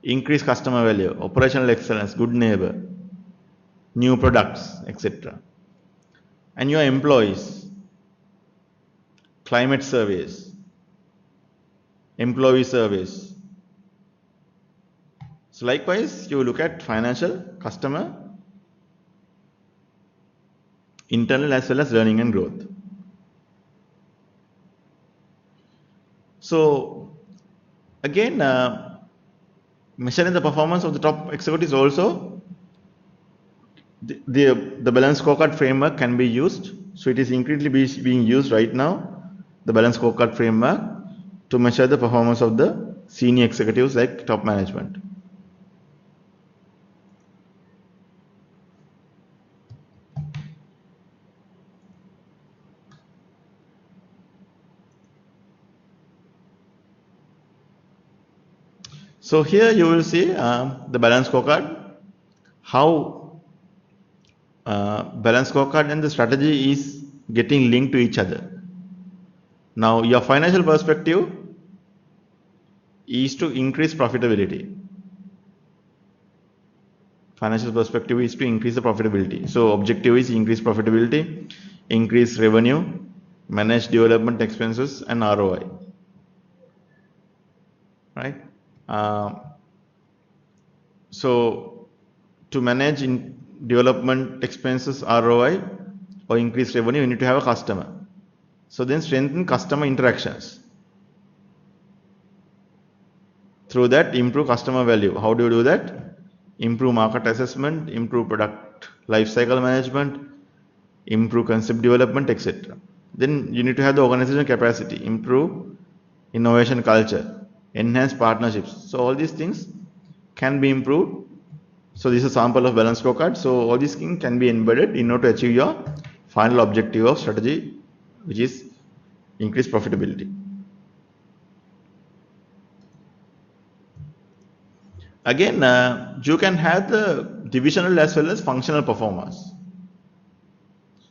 increase customer value, operational excellence, good neighbor, new products, etc. And your employees, climate surveys, employee surveys. So likewise, you look at financial, customer, internal as well as learning and growth. So again, measuring the performance of the top executives also, the balance scorecard framework can be used. So it is increasingly being used right now, the balance scorecard framework, to measure the performance of the senior executives like top management. So here you will see the balance scorecard, how balance scorecard and the strategy is getting linked to each other. Now your financial perspective is to increase profitability. Financial perspective is to increase the profitability. So objective is increase profitability, increase revenue, manage development expenses and ROI. Right? So to manage in development expenses, ROI, or increase revenue, you need to have a customer. So then strengthen customer interactions. Through that, improve customer value. How do you do that? Improve market assessment, improve product lifecycle management, improve concept development, etc. Then you need to have the organizational capacity, improve innovation culture, enhance partnerships. So all these things can be improved. So this is a sample of balance scorecard. So all these things can be embedded in order to achieve your final objective of strategy, which is increase profitability. Again, you can have the divisional as well as functional performance,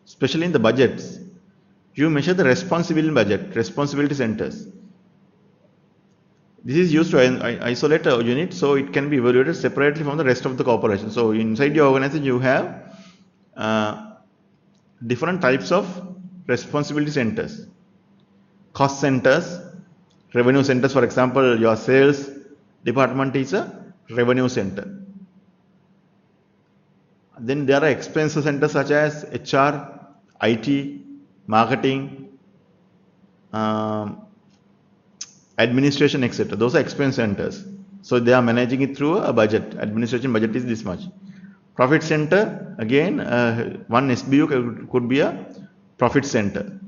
especially in the budgets. You measure the responsibility centers. This is used to isolate a unit, so it can be evaluated separately from the rest of the corporation. So inside your organization, you have different types of responsibility centers, cost centers, revenue centers. For example, your sales department is a revenue center. Then there are expense centers such as HR, IT, marketing, administration, etc. Those are expense centers. So they are managing it through a budget. Administration budget is this much. Profit center, again, one SBU could be a profit center.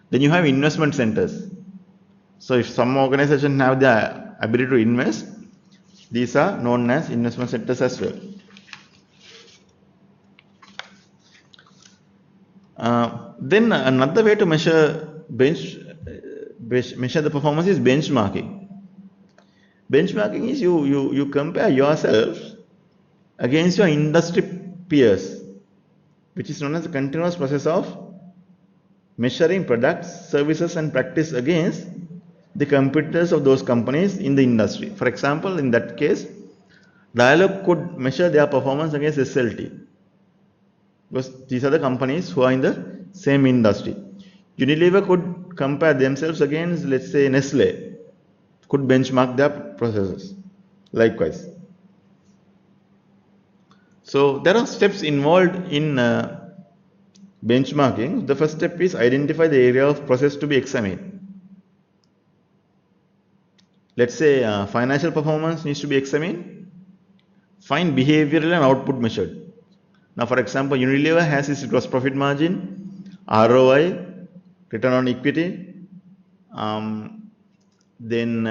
Then you have investment centers. So if some organization have the ability to invest, these are known as investment centers as well. Then another way to measure the performance is benchmarking. Benchmarking is you compare yourself against your industry peers, which is known as a continuous process of measuring products, services and practice against the competitors of those companies in the industry. For example, in that case, Dialog could measure their performance against SLT, because these are the companies who are in the same industry. Unilever could compare themselves against, let's say, Nestle, could benchmark their processes. Likewise. So there are steps involved in benchmarking. The first step is identify the area of process to be examined. Let's say financial performance needs to be examined. Find behavioral and output measured. Now, for example, Unilever has its gross profit margin, ROI, return on equity, then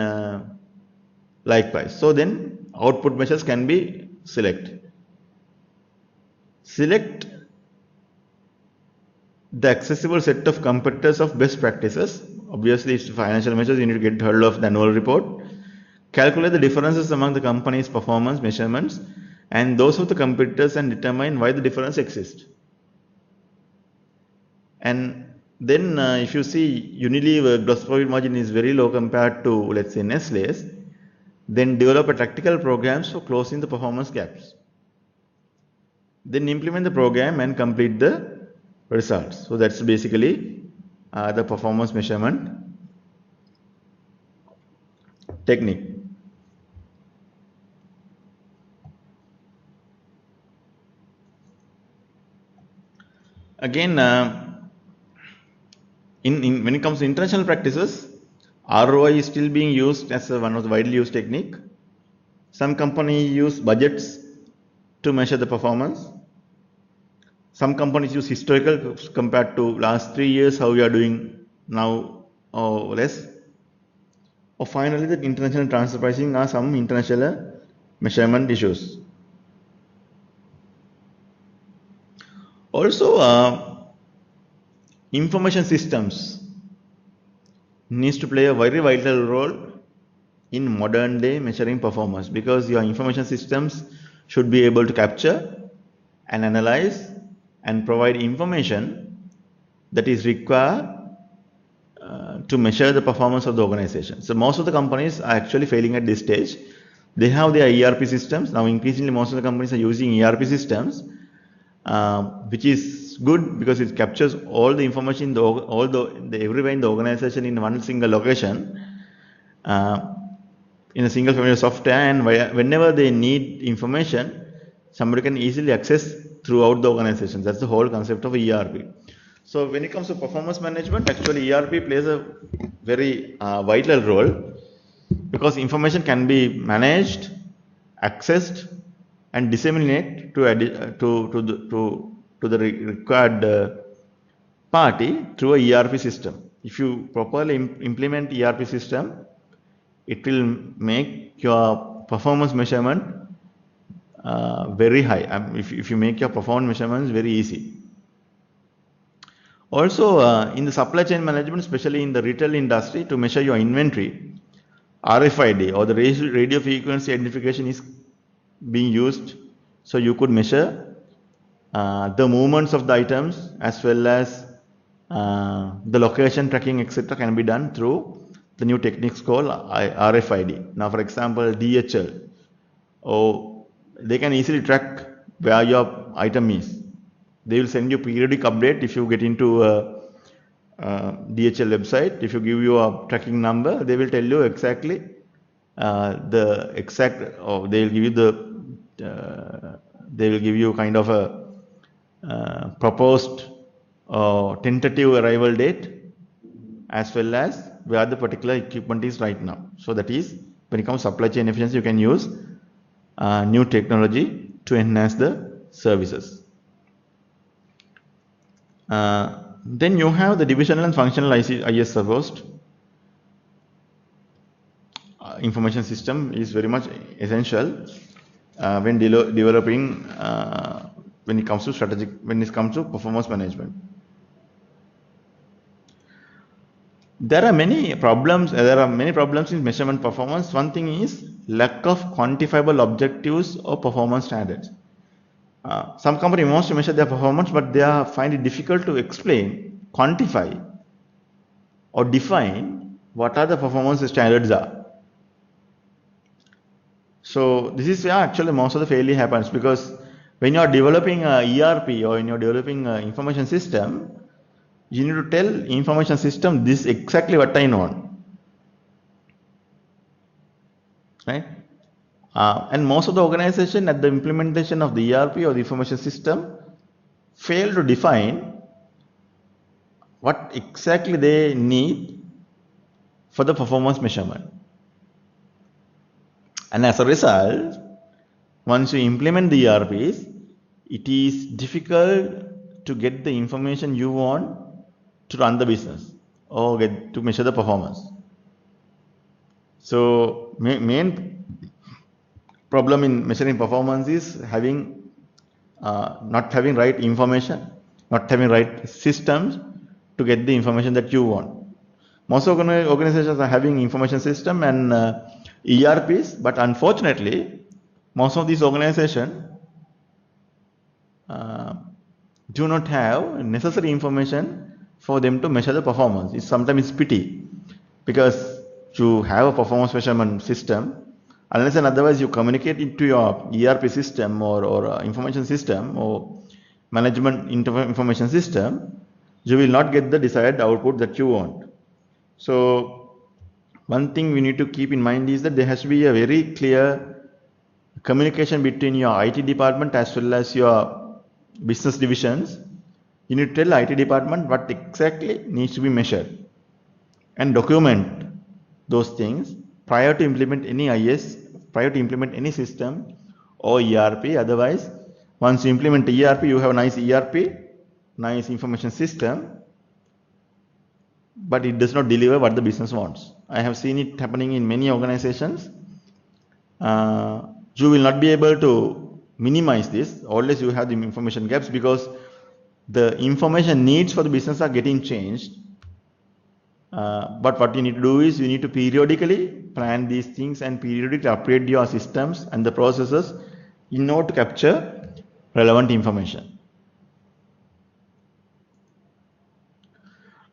likewise. So then output measures can be select the accessible set of competitors of best practices. Obviously, it's financial measures, you need to get hold of the annual report. Calculate the differences among the company's performance measurements and those of the competitors and determine why the difference exists. And then if you see Unilever gross profit margin is very low compared to, let's say, Nestle's, then develop a tactical programs for closing the performance gaps. Then implement the program and complete the results. So that's basically the performance measurement technique. Again, when it comes to international practices, ROI is still being used as one of the widely used technique. Some companies use budgets to measure the performance. Some companies use historical compared to last 3 years, how we are doing now or less. Or finally, the international transfer pricing are some international measurement issues. Also, information systems needs to play a very vital role in modern day measuring performance, because your information systems should be able to capture and analyze and provide information that is required to measure the performance of the organization. So most of the companies are actually failing at this stage. They have their ERP systems. Now increasingly most of the companies are using ERP systems, which is good because it captures all the information, everywhere in the organization in one single location, in a single familiar software, and whenever they need information, somebody can easily access throughout the organization. That's the whole concept of ERP. So when it comes to performance management, actually ERP plays a very vital role, because information can be managed, accessed, and disseminated to the required party through a ERP system. If you properly implement ERP system, it will make your performance measurement very high. If you make your performance measurements very easy. Also, in the supply chain management, especially in the retail industry, to measure your inventory, RFID or the radio frequency identification is being used. So you could measure the movements of the items, as well as the location tracking, etc. can be done through the new techniques called RFID. Now, for example, DHL, they can easily track where your item is. They will send you periodic update if you get into DHL website. If you give you a tracking number, they will tell you exactly the exact, or they will give you they will give you kind of a proposed tentative arrival date, as well as where the particular equipment is right now. So that is, when it comes to supply chain efficiency, you can use new technology to enhance the services. Then you have the divisional and functional IS supposed. Information system is very much essential when developing when it comes to performance management. There are many problems in measurement performance. One thing is lack of quantifiable objectives or performance standards. Some company wants to measure their performance, but they find it difficult to explain, quantify, or define what are the performance standards are. So this is where actually most of the failure happens, because when you are developing a ERP or when you are developing an information system, you need to tell information system this exactly what I know, right? And most of the organization at the implementation of the ERP or the information system fail to define what exactly they need for the performance measurement. And as a result, once you implement the ERPs, it is difficult to get the information you want to run the business or to measure the performance. So main problem in measuring performance is not having right information, not having right systems to get the information that you want. Most organizations are having information system and ERPs, but unfortunately, most of these organizations do not have necessary information for them to measure the performance. Sometimes it's pity, because to have a performance measurement system, unless and otherwise you communicate it to your ERP system or information system or management information system, you will not get the desired output that you want. So one thing we need to keep in mind is that there has to be a very clear communication between your IT department as well as your business divisions. You need to tell IT department what exactly needs to be measured and document those things prior to implement any IS, prior to implement any system or ERP. Otherwise, once you implement ERP, you have a nice ERP, nice information system, but it does not deliver what the business wants. I have seen it happening in many organizations. You will not be able to minimize this unless you have the information gaps, because the information needs for the business are getting changed. But what you need to do is you need to periodically plan these things and periodically upgrade your systems and the processes in order to capture relevant information.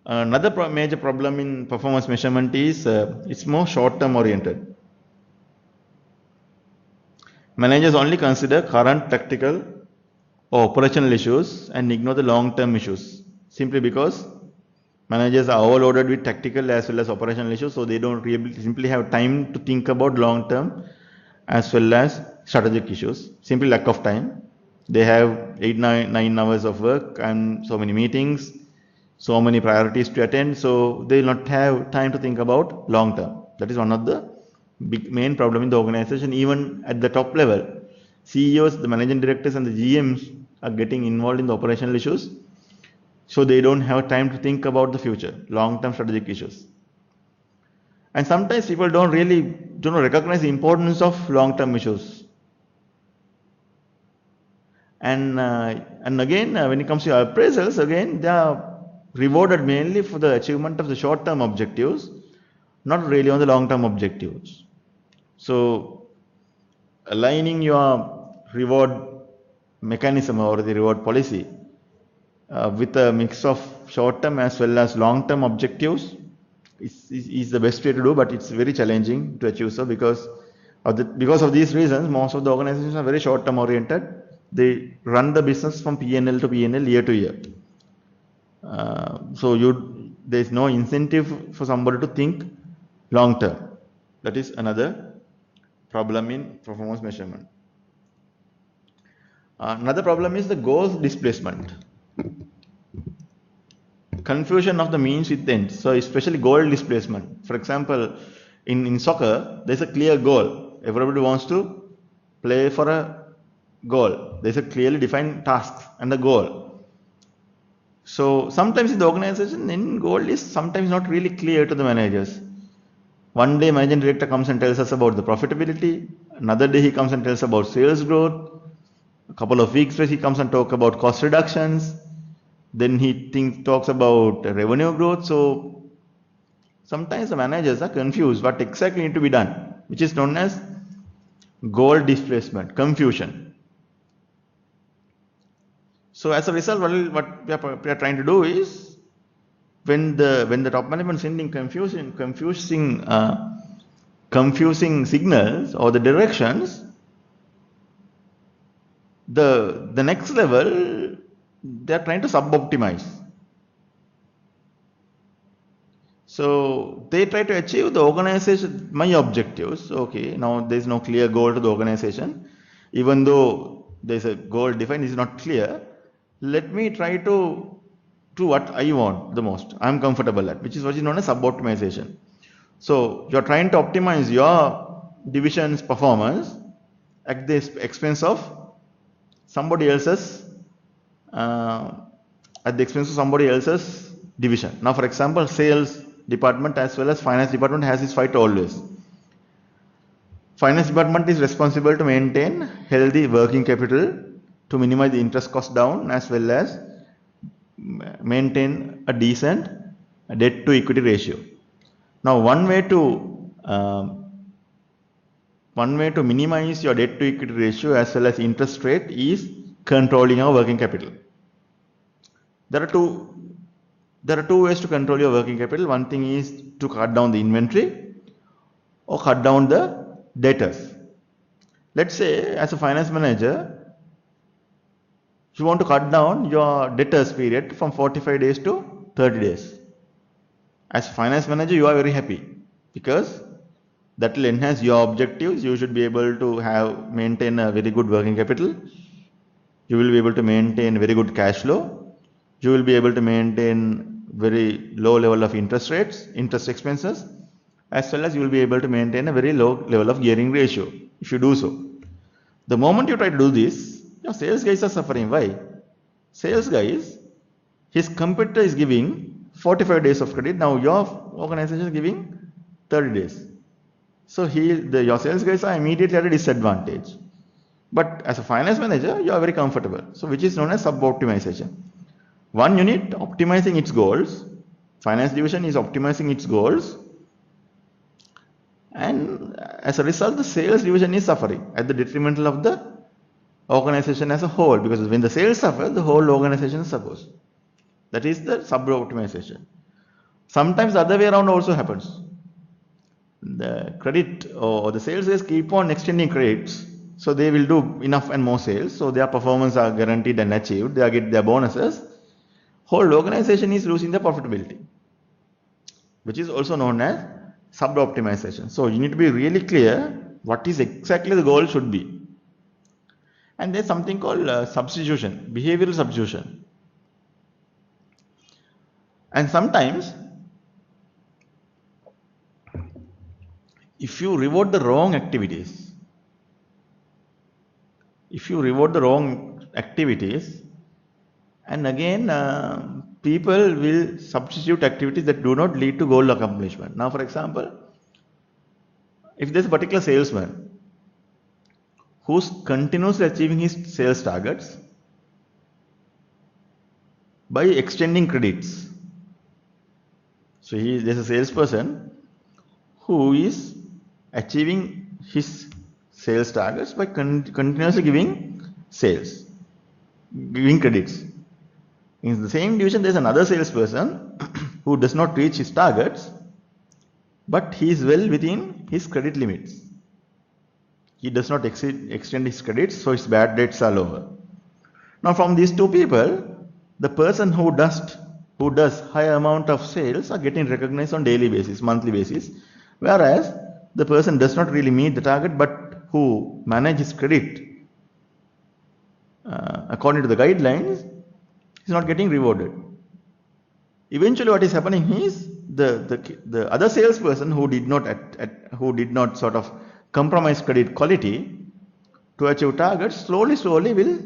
Another major problem in performance measurement is it's more short-term oriented. Managers only consider current tactical or operational issues and ignore the long-term issues, simply because managers are overloaded with tactical as well as operational issues, so they don't really simply have time to think about long-term as well as strategic issues. Simply lack of time. They have 9 hours of work and so many meetings, so many priorities to attend, so they will not have time to think about long-term. That is one of the big main problem in the organization. Even at the top level, CEOs, the managing directors and the GMs are getting involved in the operational issues, so they don't have time to think about the future, long-term strategic issues. And sometimes people don't recognize the importance of long-term issues. And again, when it comes to appraisals, again, they are rewarded mainly for the achievement of the short-term objectives, not really on the long-term objectives. So aligning your reward mechanism or the reward policy with a mix of short-term as well as long-term objectives is the best way to do, but it's very challenging to achieve so, because of these reasons. Most of the organizations are very short-term oriented. They run the business from P&L to P&L, year to year. So there is no incentive for somebody to think long-term. That is another problem in performance measurement. Another problem is the goal displacement. Confusion of the means with ends. So especially goal displacement. For example, in soccer, there is a clear goal. Everybody wants to play for a goal. There is a clearly defined task and a goal. So sometimes in the organization, end goal is sometimes not really clear to the managers. One day managing director comes and tells us about the profitability. Another day he comes and tells about sales growth. A couple of weeks later he comes and talks about cost reductions. Then he talks about revenue growth. So sometimes the managers are confused what exactly needs to be done, which is known as goal displacement, confusion. So as a result, what we are trying to do is, when the top management sending confusing signals or the directions, the next level they are trying to sub-optimize. So they try to achieve the organization my objectives. Okay, now there is no clear goal to the organization, even though there is a goal defined, is not clear. Let me try to do what I want the most, I'm comfortable at, which is what is known as sub-optimization. So you're trying to optimize your division's performance at the expense of somebody else's division. Now, for example, sales department as well as finance department has this fight always. Finance department is responsible to maintain healthy working capital to minimize the interest cost down, as well as maintain a decent debt to equity ratio. Now, one way to minimize your debt to equity ratio as well as interest rate is controlling your working capital. There are two ways to control your working capital. One thing is to cut down the inventory or cut down the debtors. Let's say as a finance manager, you want to cut down your debtors period from 45 days to 30 days. As a finance manager, you are very happy because that will enhance your objectives. You should be able to maintain a very good working capital. You will be able to maintain very good cash flow. You will be able to maintain very low level of interest expenses. as well as you will be able to maintain a very low level of gearing ratio if you do so. The moment you try to do this, your sales guys are suffering. Why? Sales guys, his competitor is giving 45 days of credit. Now your organization is giving 30 days. So your sales guys are immediately at a disadvantage. But as a finance manager, you are very comfortable. So which is known as sub-optimization. One unit optimizing its goals, finance division is optimizing its goals, and as a result, the sales division is suffering at the detrimental of the organization as a whole, because when the sales suffer, the whole organization suffers. That is the sub-optimization. Sometimes the other way around also happens. The credit or the sales guys keep on extending credits, so they will do enough and more sales, so their performance are guaranteed and achieved, they get their bonuses. Whole organization is losing the profitability, which is also known as sub-optimization. So you need to be really clear what is exactly the goal should be. And there's something called substitution, behavioral substitution. And sometimes, if you reward the wrong activities, and again, people will substitute activities that do not lead to goal accomplishment. Now, for example, if there's a particular salesman who's continuously achieving his sales targets by extending credits. So there's a salesperson who is achieving his sales targets by continuously giving credits. In the same division, there's another salesperson who does not reach his targets, but he is well within his credit limits. He does not extend his credits, so his bad debts are lower. Now, from these two people, the person who does higher amount of sales are getting recognized on daily basis, monthly basis, whereas the person does not really meet the target, but who manages credit according to the guidelines is not getting rewarded. Eventually, what is happening is the other salesperson who did not sort of compromise credit quality to achieve targets slowly will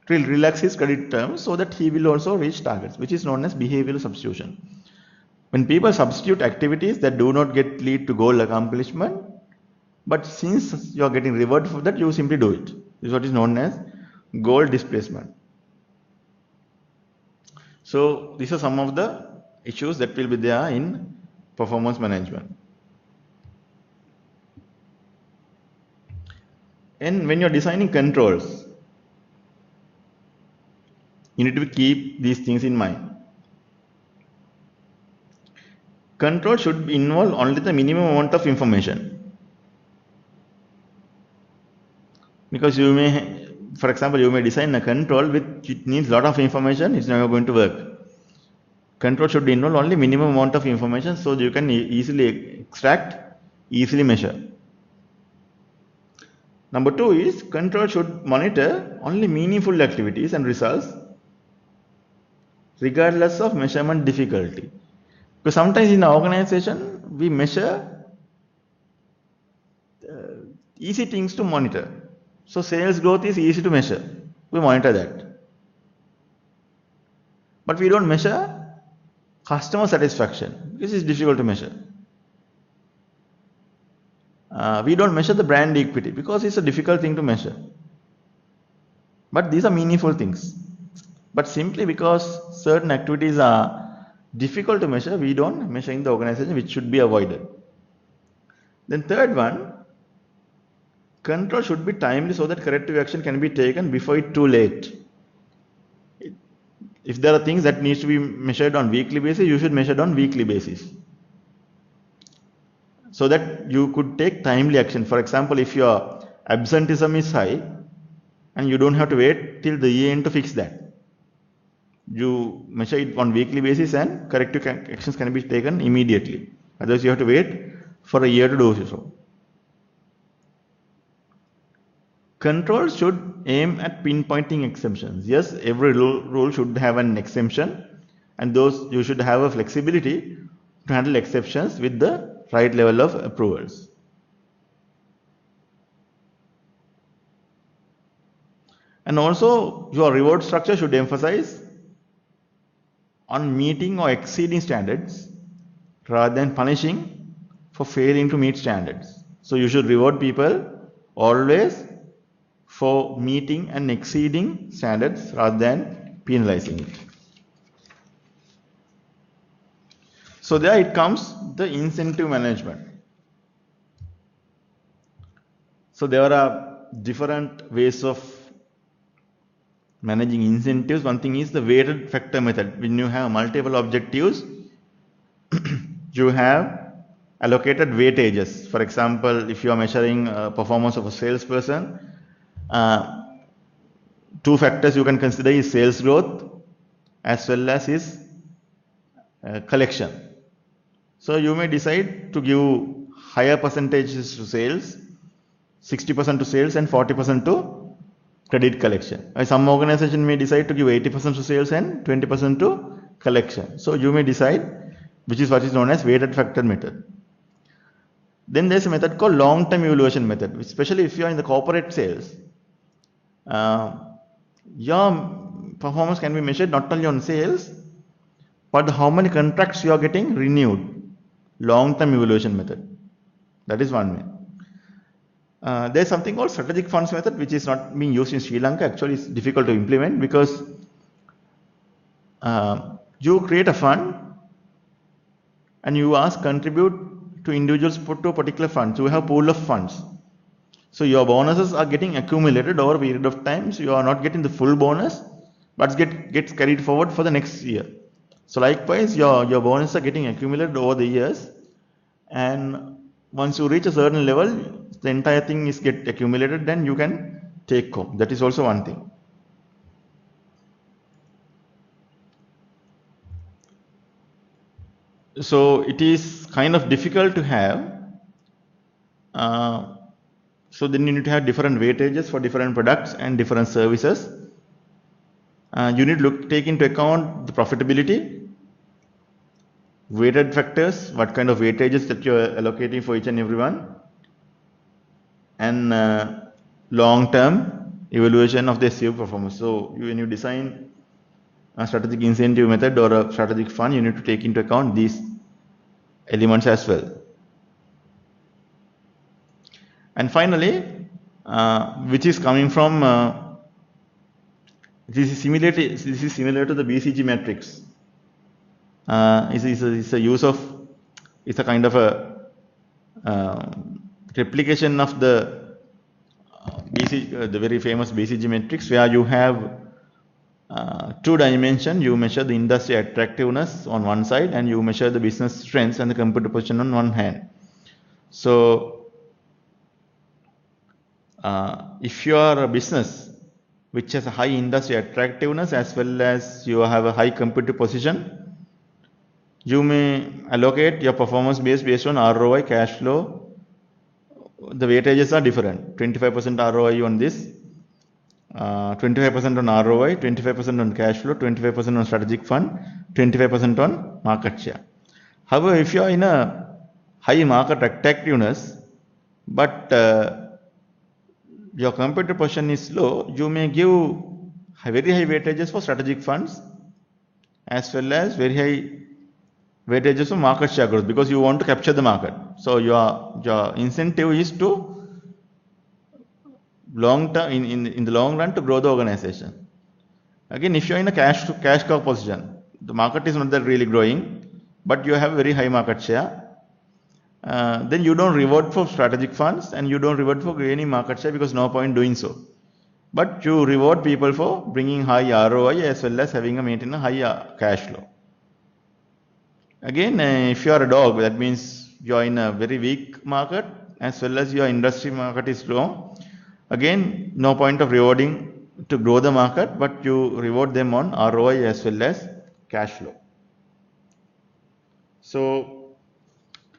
relax his credit terms so that he will also reach targets, which is known as behavioral substitution. When people substitute activities that do not lead to goal accomplishment, but since you are getting rewarded for that, you simply do it. This is what is known as goal displacement. So these are some of the issues that will be there in performance management. And when you're designing controls, you need to keep these things in mind. Control should involve only the minimum amount of information. Because for example, you may design a control which needs a lot of information, it's never going to work. Control should involve only minimum amount of information so you can easily extract, easily measure. Number 2 is control should monitor only meaningful activities and results regardless of measurement difficulty. Because sometimes in an organization, we measure easy things to monitor. So sales growth is easy to measure. We monitor that. But we don't measure customer satisfaction because it's difficult to measure. We don't measure the brand equity because it's a difficult thing to measure. But these are meaningful things. But simply because certain activities are difficult to measure, we don't measure in the organization, which should be avoided. Then third one, control should be timely so that corrective action can be taken before it's too late. If there are things that needs to be measured on weekly basis, you should measure it on weekly basis, so that you could take timely action. For example, if your absenteeism is high and you don't have to wait till the year end to fix that, you measure it on weekly basis and corrective actions can be taken immediately. Otherwise, you have to wait for a year to do so. Control should aim at pinpointing exemptions. Yes, every rule should have an exemption, and those you should have a flexibility to handle exceptions with the right level of approvals. And also your reward structure should emphasize on meeting or exceeding standards rather than punishing for failing to meet standards. So you should reward people always for meeting and exceeding standards rather than penalizing it. So there it comes, the incentive management. So there are different ways of managing incentives. One thing is the weighted factor method. When you have multiple objectives, you have allocated weightages. For example, if you are measuring performance of a salesperson, two factors you can consider is sales growth as well as his collection. So you may decide to give higher percentages to sales, 60% to sales and 40% to credit collection. Some organization may decide to give 80% to sales and 20% to collection. So you may decide, which is what is known as weighted factor method. Then there's a method called long-term evaluation method, especially if you are in the corporate sales. Your performance can be measured not only on sales, but how many contracts you are getting renewed. Long-term evaluation method. That is one way. There's something called strategic funds method, which is not being used in Sri Lanka. Actually, it's difficult to implement because you create a fund and you ask contribute to individuals put to a particular fund. So you have a pool of funds. So your bonuses are getting accumulated over a period of time. So you are not getting the full bonus, but gets carried forward for the next year. So likewise, your bonuses are getting accumulated over the years, and once you reach a certain level, the entire thing is get accumulated, then you can take home. That is also one thing. So it is kind of difficult to have. So then you need to have different weightages for different products and different services. You need to take into account the profitability, weighted factors, what kind of weightages that you are allocating for each and every one, and long-term evaluation of the achieved performance. So when you design a strategic incentive method or a strategic fund, you need to take into account these elements as well. And finally, which is coming from this is similar to the BCG matrix. It's a use of, it's a kind of a replication of the the very famous BCG matrix, where you have two dimensions. You measure the industry attractiveness on one side, and you measure the business strengths and the competitive position on one hand. So if you are a business which has a high industry attractiveness as well as you have a high competitive position, you may allocate your performance based on ROI, cash flow. The weightages are different. 25% ROI on this, 25% on ROI, 25% on cash flow, 25% on strategic fund, 25% on market share. However, if you are in a high market attractiveness, but your competitive position is low, you may give very high weightages for strategic funds as well as very high weightages for market share growth, because you want to capture the market. So your incentive is to long term, in the long run, to grow the organization. Again, if you are in a cash cow position, the market is not that really growing, but you have very high market share, then you don't reward for strategic funds and you don't reward for gaining market share, because no point doing so. But you reward people for bringing high ROI as well as having a maintain a high cash flow. Again, if you are a dog, that means you are in a very weak market as well as your industry market is low. Again, no point of rewarding to grow the market, but you reward them on ROI as well as cash flow. So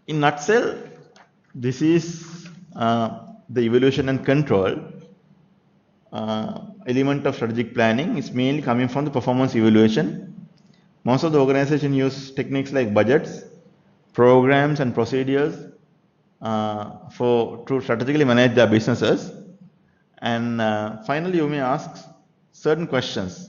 in nutshell, this is the evaluation and control element of strategic planning. Is mainly coming from the performance evaluation. Most of the organizations use techniques like budgets, programs and procedures to strategically manage their businesses. And finally, you may ask certain questions.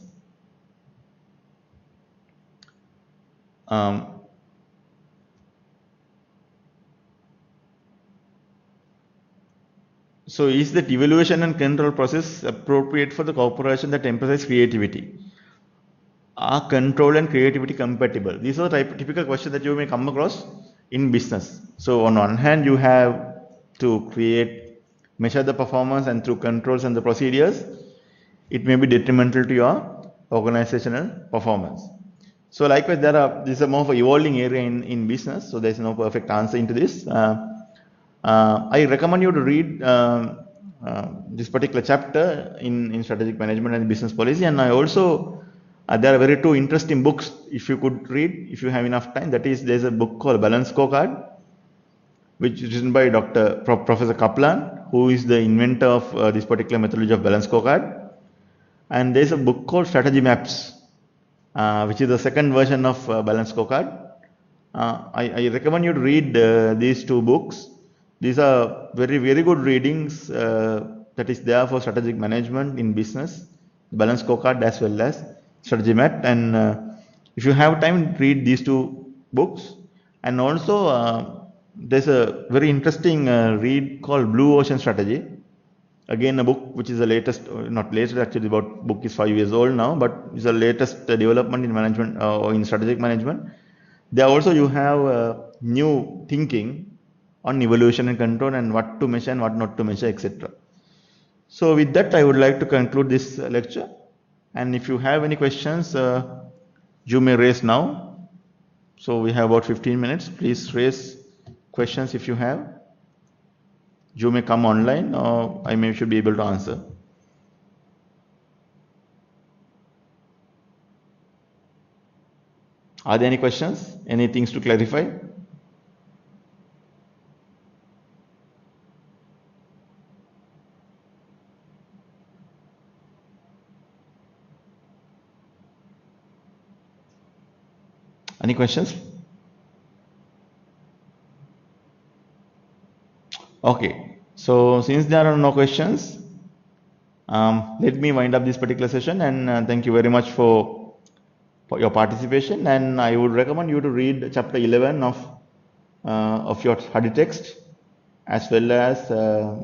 So is that evaluation and control process appropriate for the corporation that emphasize creativity? Are control and creativity compatible? These are the typical questions that you may come across in business. So on one hand, you have to measure the performance, and through controls and the procedures, it may be detrimental to your organizational performance. So likewise, this is a more of an evolving area in business. So there is no perfect answer into this. I recommend you to read this particular chapter in strategic management and business policy. And I also there are two interesting books if you could read if you have enough time. That is, there's a book called Balance Scorecard, which is written by Professor Kaplan, who is the inventor of this particular methodology of Balance Scorecard. And there's a book called Strategy Maps, which is the second version of Balance Scorecard. I recommend you to read these two books. These are very, very good readings that is there for strategic management in business, Balance Scorecard as well as Strategy Map. And if you have time, read these two books. And also, there's a very interesting read called Blue Ocean Strategy. Again, a book which is the latest, not latest actually, about book is 5 years old now, but it's the latest development in management or in strategic management. There also you have new thinking on evaluation and control and what to measure and what not to measure, etc. So with that, I would like to conclude this lecture. And if you have any questions, you may raise now. So we have about 15 minutes. Please raise questions if you have. You may come online, or I should be able to answer. Are there any questions? Any things to clarify? Any questions? Okay, so since there are no questions, let me wind up this particular session, and thank you very much for your participation. And I would recommend you to read chapter 11 of your study text, as well as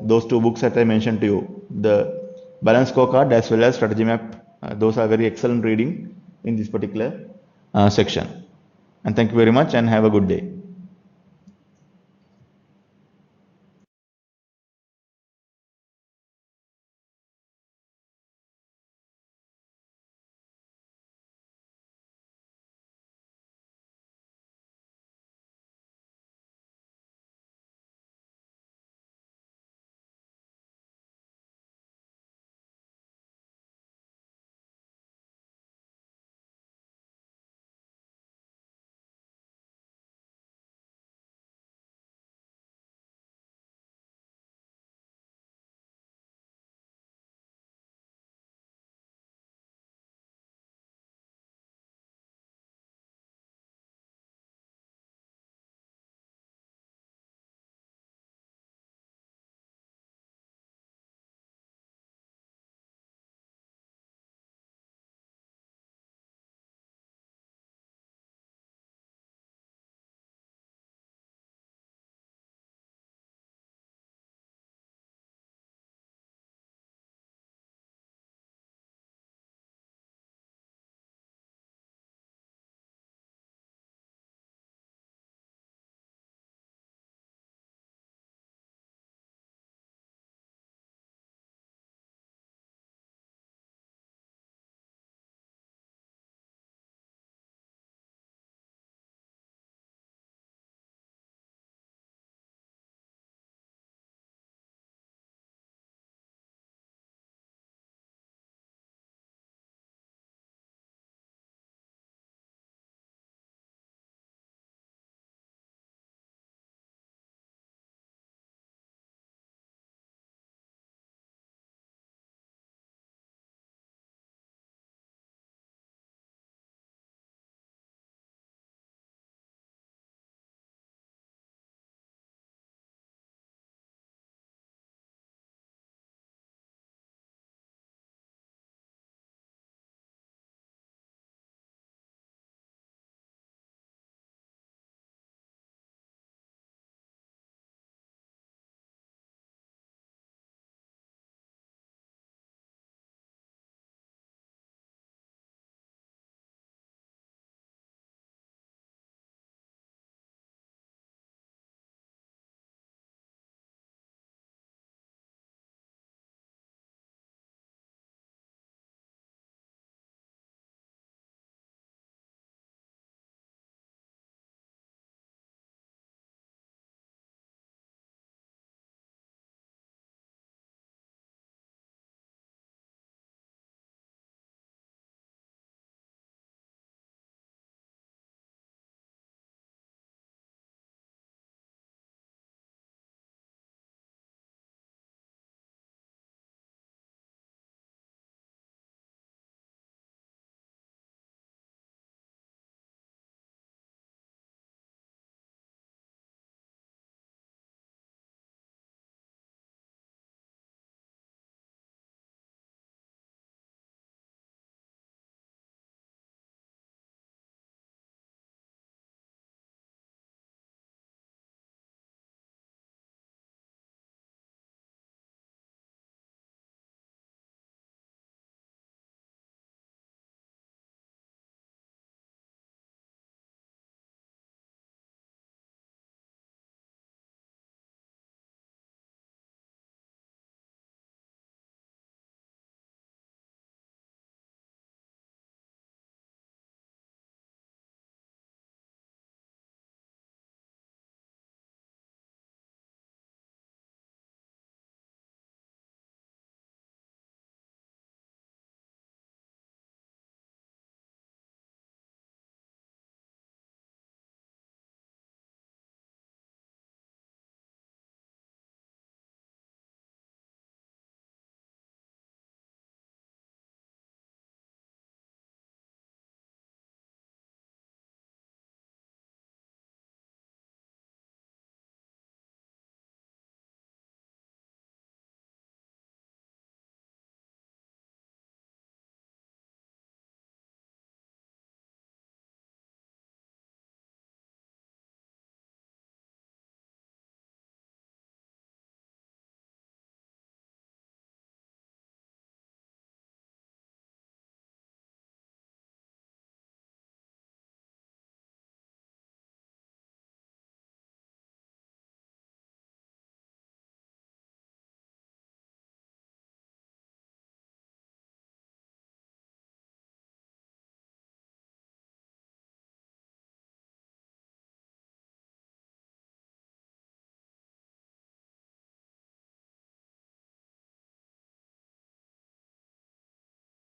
those two books that I mentioned to you, the Balance Scorecard as well as Strategy Map. Those are very excellent reading in this particular section. And thank you very much, and have a good day.